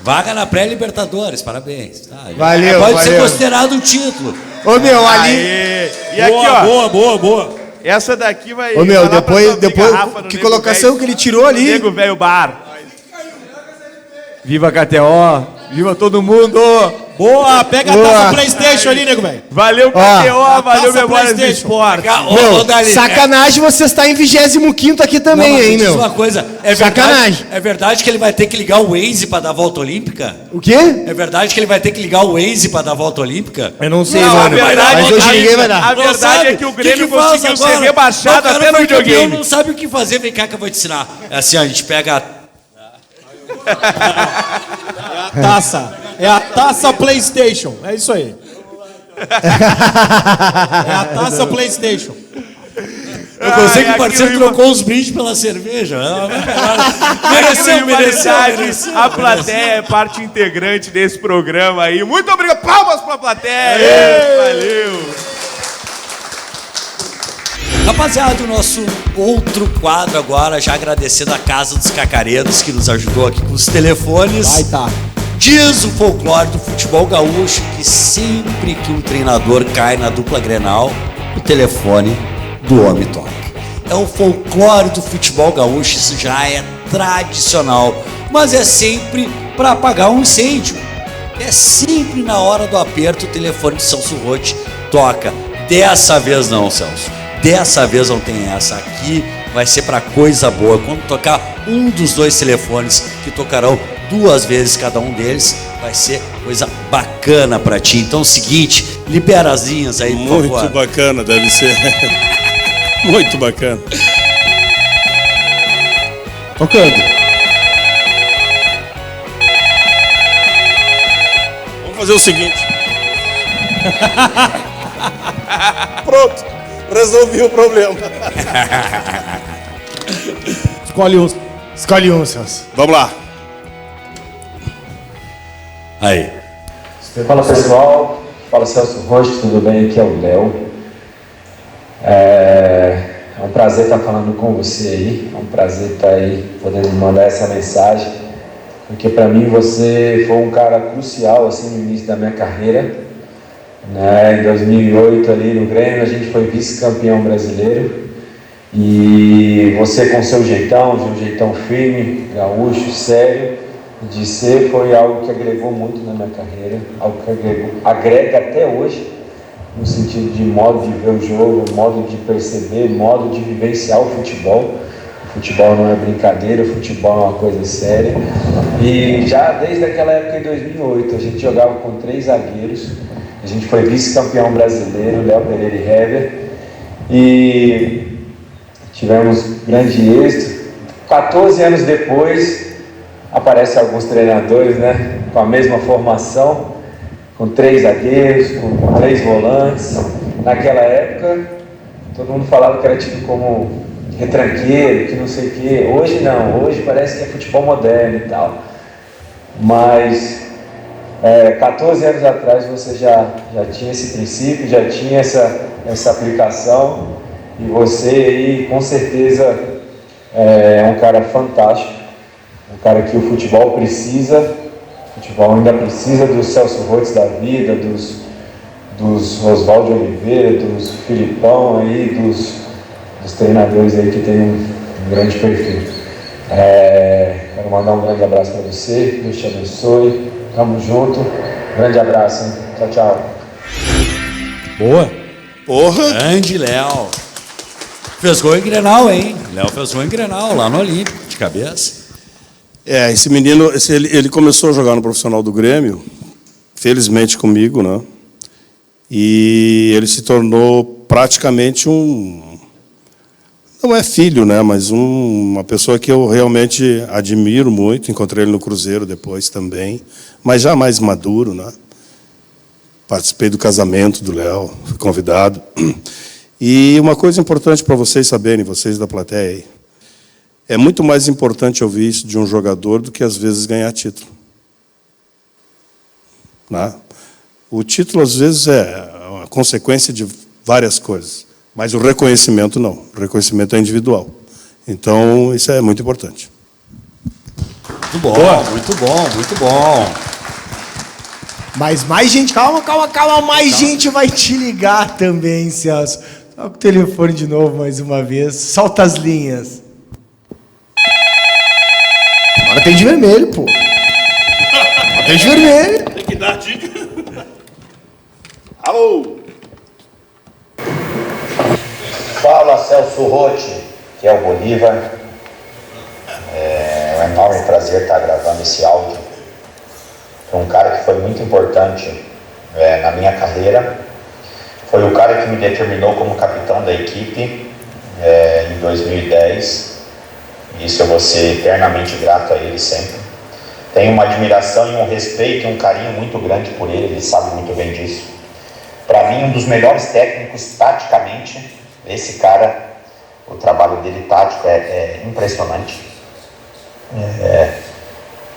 Vaga na pré-Libertadores, parabéns. Tá, Valeu, pode ser considerado um título. Ô, meu, ali... E aqui, ó. Boa. Essa daqui vai... Ô, meu, vai lá pra depois garrafa no que Nego colocação Velho. que ele tirou ali. Nego Velho Bar. Viva a KTO, viva todo mundo. Boa, pega a taça PlayStation ali, nego, velho. Valeu, KTO, valeu, taça Memórias do PlayStation. Esporte. Sacanagem você está em 25º aqui também, hein, meu? Uma coisa, Sacanagem. É verdade que ele vai ter que ligar o Waze pra dar a volta olímpica? O quê? É verdade que ele vai ter que ligar o Waze pra dar a volta olímpica? Eu não sei, Não, mano. Mas hoje ninguém vai dar. A verdade é que o Grêmio conseguiu ser rebaixado até no Eu videogame. não sabe o que fazer, vem cá que eu vou te ensinar. É assim, a gente pega... É a taça PlayStation. É isso aí. É a taça PlayStation. Eu gostei que o aqui parceiro no trocou os brindes pela cerveja. Mereceu. A plateia é parte integrante desse programa aí. Muito obrigado. Palmas pra plateia. Valeu. Rapaziada, o nosso outro quadro agora, já agradecendo a Casa dos Cacaredos, que nos ajudou aqui com os telefones. Vai tá. Diz o folclore do futebol gaúcho que sempre que um treinador cai na dupla Grenal, o telefone do homem toca. É o folclore do futebol gaúcho, isso já é tradicional, mas é sempre para apagar um incêndio. É sempre na hora do aperto o telefone de Celso Rotti toca. Dessa vez não, Celso. Dessa vez não tem essa. Aqui vai ser para coisa boa. Quando tocar um dos dois telefones, que tocarão 2 vezes cada um deles, vai ser coisa bacana para ti. Então é o seguinte, libera as linhas aí, por favor. Muito bacana, deve ser. Muito bacana. Tocando. Vamos fazer o seguinte. Pronto. Resolvi o problema. Escolhe um. Escolhe um, Celso. Vamos lá. Aí. Fala pessoal, fala Celso Rotti, tudo bem? Aqui é o Léo. É um prazer estar falando com você aí, é um prazer estar aí podendo mandar essa mensagem, porque para mim você foi um cara crucial assim no início da minha carreira, né? Em 2008 ali no Grêmio a gente foi vice-campeão brasileiro e você com seu jeitão, de um jeitão firme, gaúcho, sério de ser, foi algo que agregou muito na minha carreira, algo que agrega até hoje, no sentido de modo de ver o jogo, modo de perceber, modo de vivenciar o futebol. O futebol não é brincadeira, o futebol é uma coisa séria. E já desde aquela época, em 2008, a gente jogava com 3 zagueiros, a gente foi vice-campeão brasileiro, Léo Pereira e Hever, e tivemos grande êxito. 14 anos depois, aparecem alguns treinadores, né, com a mesma formação, com 3 zagueiros, com 3 volantes. Naquela época, todo mundo falava que era tipo como retranqueiro, que não sei o quê. Hoje não, hoje parece que é futebol moderno e tal. Mas 14 anos atrás você já tinha esse princípio, já tinha essa aplicação. E você aí, com certeza, é um cara fantástico. Um cara que o futebol precisa. O futebol ainda precisa dos Celso Rotti da vida, dos dos Oswaldo Oliveira, dos Filipão aí, dos treinadores aí que tem um grande perfil. Quero mandar um grande abraço para você, Deus te abençoe, tamo junto, grande abraço, hein? Tchau, tchau. Boa. Porra! Grande Léo. Fez gol em Grenal, hein? Léo fez gol em Grenal, lá no Olímpico, de cabeça. Esse menino, ele começou a jogar no profissional do Grêmio, felizmente comigo, né? E ele se tornou praticamente não é filho, né? Mas uma pessoa que eu realmente admiro muito. Encontrei ele no Cruzeiro depois também, mas já mais maduro, né? Participei do casamento do Léo, fui convidado. E uma coisa importante para vocês saberem, vocês da plateia aí, é muito mais importante ouvir isso de um jogador do que, às vezes, ganhar título. Né? O título, às vezes, é uma consequência de várias coisas, mas o reconhecimento não. O reconhecimento é individual. Então, isso é muito importante. Muito bom, muito bom, muito bom. Mas mais gente, calma, mais gente vai te ligar também, Celso. Toca o telefone de novo mais uma vez, solta as linhas. Agora tem de vermelho, pô. Agora tem de vermelho. Tem que dar dica. Alô? Fala, Celso Rotti, que é o Bolívar. É um enorme prazer estar gravando esse áudio. Foi um cara que foi muito importante na minha carreira. Foi o cara que me determinou como capitão da equipe em 2010. Isso eu vou ser eternamente grato a ele sempre. Tenho uma admiração e um respeito e um carinho muito grande por ele sabe muito bem disso. Para mim, um dos melhores técnicos taticamente. Esse cara, o trabalho dele tático é impressionante.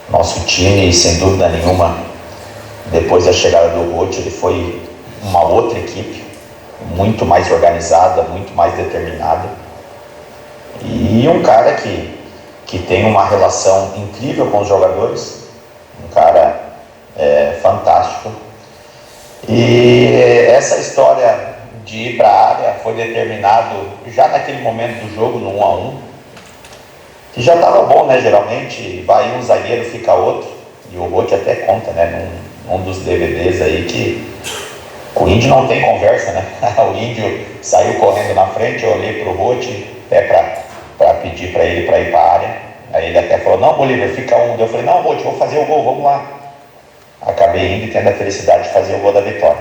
Nosso time, sem dúvida nenhuma, depois da chegada do Rotti, ele foi uma outra equipe, muito mais organizada, muito mais determinada. E um cara que tem uma relação incrível com os jogadores, um cara fantástico. E essa história de ir para a área foi determinado já naquele momento do jogo, no 1-1, que já estava bom, né? Geralmente vai um zagueiro, fica outro, e o Rotti até conta, né? Num dos DVDs aí, que o Índio não tem conversa, né? O Índio saiu correndo na frente, eu olhei pro Rotti até para pedir para ele para ir para a área. Aí ele até falou: não, Bolívar, fica um. Eu falei: não, Rotti, vou fazer o gol, vamos lá. Acabei indo e tendo a felicidade de fazer o gol da vitória.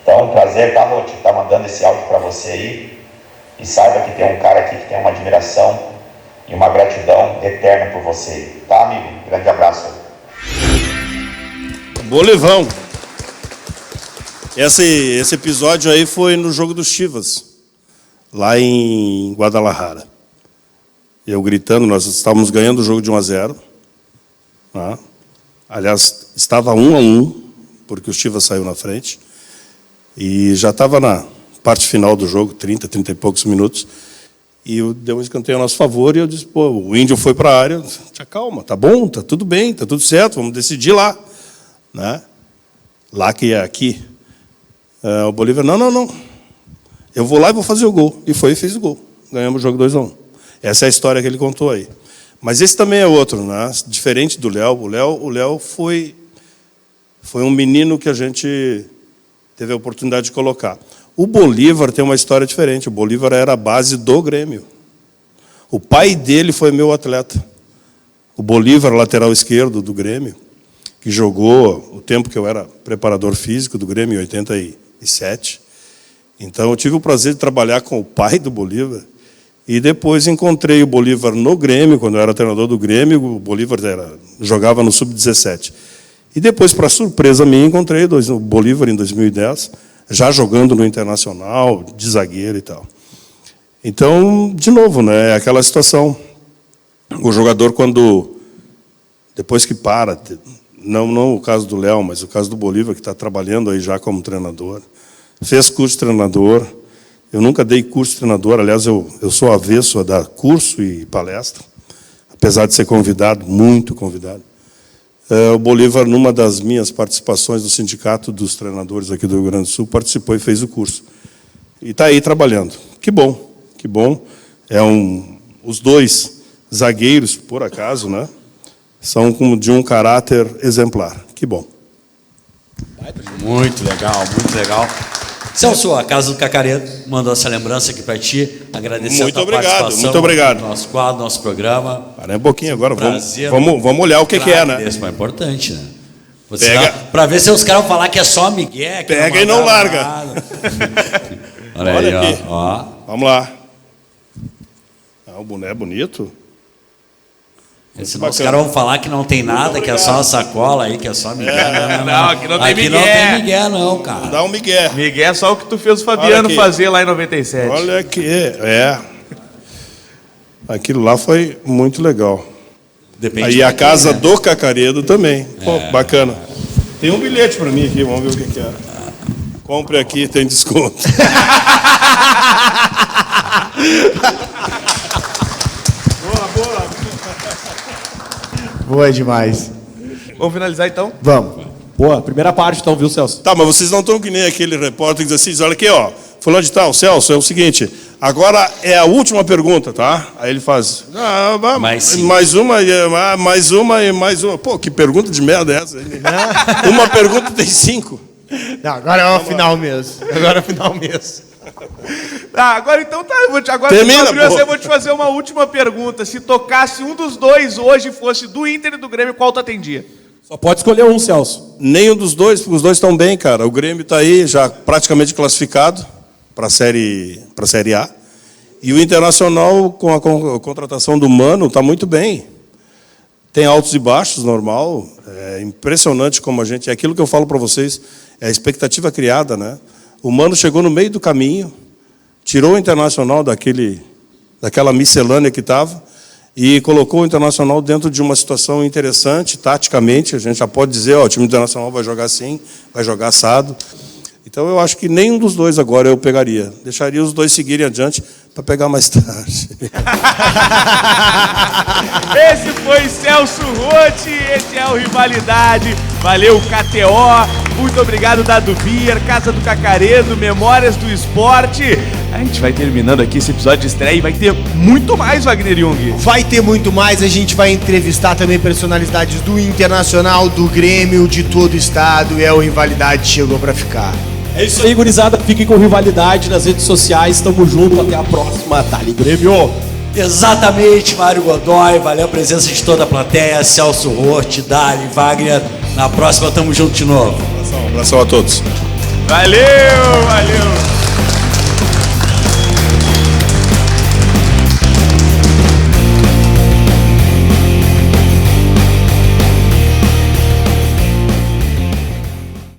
Então, prazer, tá, Rotti? Tá mandando esse áudio para você aí. E saiba que tem um cara aqui que tem uma admiração e uma gratidão eterna por você. Tá, amigo? Grande abraço. Bolivão. Esse episódio aí foi no jogo dos Chivas, lá em Guadalajara. Eu gritando, nós estávamos ganhando o jogo de 1-0. Tá? Aliás, estava 1-1, porque o Chivas saiu na frente. E já estava na parte final do jogo, 30 e poucos minutos. E eu dei um escanteio a nosso favor e eu disse: pô, o Índio foi para a área. Tinha calma, tá bom, tá tudo bem, tá tudo certo, vamos decidir lá. Né? Lá que é aqui. O Bolívar: não. Eu vou lá e vou fazer o gol. E foi e fez o gol. Ganhamos o jogo 2-1. Essa é a história que ele contou aí. Mas esse também é outro, né? Diferente do Léo. O Léo foi um menino que a gente teve a oportunidade de colocar. O Bolívar tem uma história diferente. O Bolívar era a base do Grêmio. O pai dele foi meu atleta. O Bolívar, lateral esquerdo do Grêmio, que jogou o tempo que eu era preparador físico do Grêmio, em 87. Então, eu tive o prazer de trabalhar com o pai do Bolívar. E depois encontrei o Bolívar no Grêmio, quando eu era treinador do Grêmio. O Bolívar jogava no Sub-17. E depois, para surpresa minha, encontrei o Bolívar em 2010, já jogando no Internacional, de zagueiro e tal. Então, de novo, né, é aquela situação. O jogador, depois que para, não o caso do Léo, mas o caso do Bolívar, que está trabalhando aí já como treinador, fez curso de treinador. Eu nunca dei curso de treinador, aliás, eu sou avesso a dar curso e palestra, apesar de ser convidado, muito convidado. O Bolívar, numa das minhas participações do Sindicato dos Treinadores aqui do Rio Grande do Sul, participou e fez o curso. E está aí trabalhando. Que bom, que bom. Os dois zagueiros, por acaso, né, são de um caráter exemplar. Que bom. Muito legal, muito legal. Celso, a Casa do Cacaredo mandou essa lembrança aqui para ti. Agradecer a tua participação. Muito obrigado. No nosso quadro, nosso programa. Parei um pouquinho agora. Vamos olhar o que é, né? Isso é importante, né? Para ver se os caras vão falar que é só migué. Pega e não larga. Olha aí, aqui. Ó. Vamos lá. O boné é bonito. Senão os caras vão falar que não tem nada, que é só uma sacola aí, que é só migué. Não, aqui não tem aqui migué. Não tem migué, não, cara. Dá um migué. Migué é só o que tu fez o Fabiano fazer lá em 97. Olha aqui, Aquilo lá foi muito legal. Depende. E a Casa do Cacaredo também. Pô, bacana. Tem um bilhete para mim aqui, vamos ver o que é. Compre aqui, tem desconto. Boa. Boa demais. Vamos finalizar então? Vamos. Boa, primeira parte então, viu, Celso? Tá, mas vocês não estão que nem aquele repórter que diz assim, olha aqui, ó, fulano de tal, Celso, é o seguinte, agora é a última pergunta, tá? Aí ele faz, mais uma. Pô, que pergunta de merda é essa? Uma pergunta tem 5. Não, agora é o final mesmo. Agora então tá, Termina, eu vou te fazer uma última pergunta. Se tocasse um dos dois hoje, fosse do Inter e do Grêmio, qual tu atendia? Só pode escolher um, Celso. Nenhum dos dois, porque os dois estão bem, cara. O Grêmio está aí já praticamente classificado para a série A. E o Internacional, com a contratação do Mano, está muito bem. Tem altos e baixos, normal. É impressionante como a gente... É aquilo que eu falo para vocês, é a expectativa criada, né? O Mano chegou no meio do caminho, tirou o Internacional daquela miscelânea que estava e colocou o Internacional dentro de uma situação interessante, taticamente. A gente já pode dizer, ó, o time Internacional vai jogar assim, vai jogar assado. Então, eu acho que nenhum dos dois agora eu pegaria. Deixaria os dois seguirem adiante para pegar mais tarde. Esse foi Celso Rotti, esse é o Rivalidade. Valeu, KTO. Muito obrigado, Dado Beer, Casa do Cacaredo, Memórias do Esporte. A gente vai terminando aqui esse episódio de estreia e vai ter muito mais, Wagner Jung. Vai ter muito mais, a gente vai entrevistar também personalidades do Internacional, do Grêmio, de todo o estado. E o Rivalidade chegou para ficar. É isso aí, gurizada. Fiquem com Rivalidade nas redes sociais. Tamo junto. Até a próxima. Dali Grêmio. Exatamente, Mário Godoy. Valeu a presença de toda a plateia. Celso Rotti, Dali, Wagner. Na próxima, tamo junto de novo. Um abração a todos. Valeu.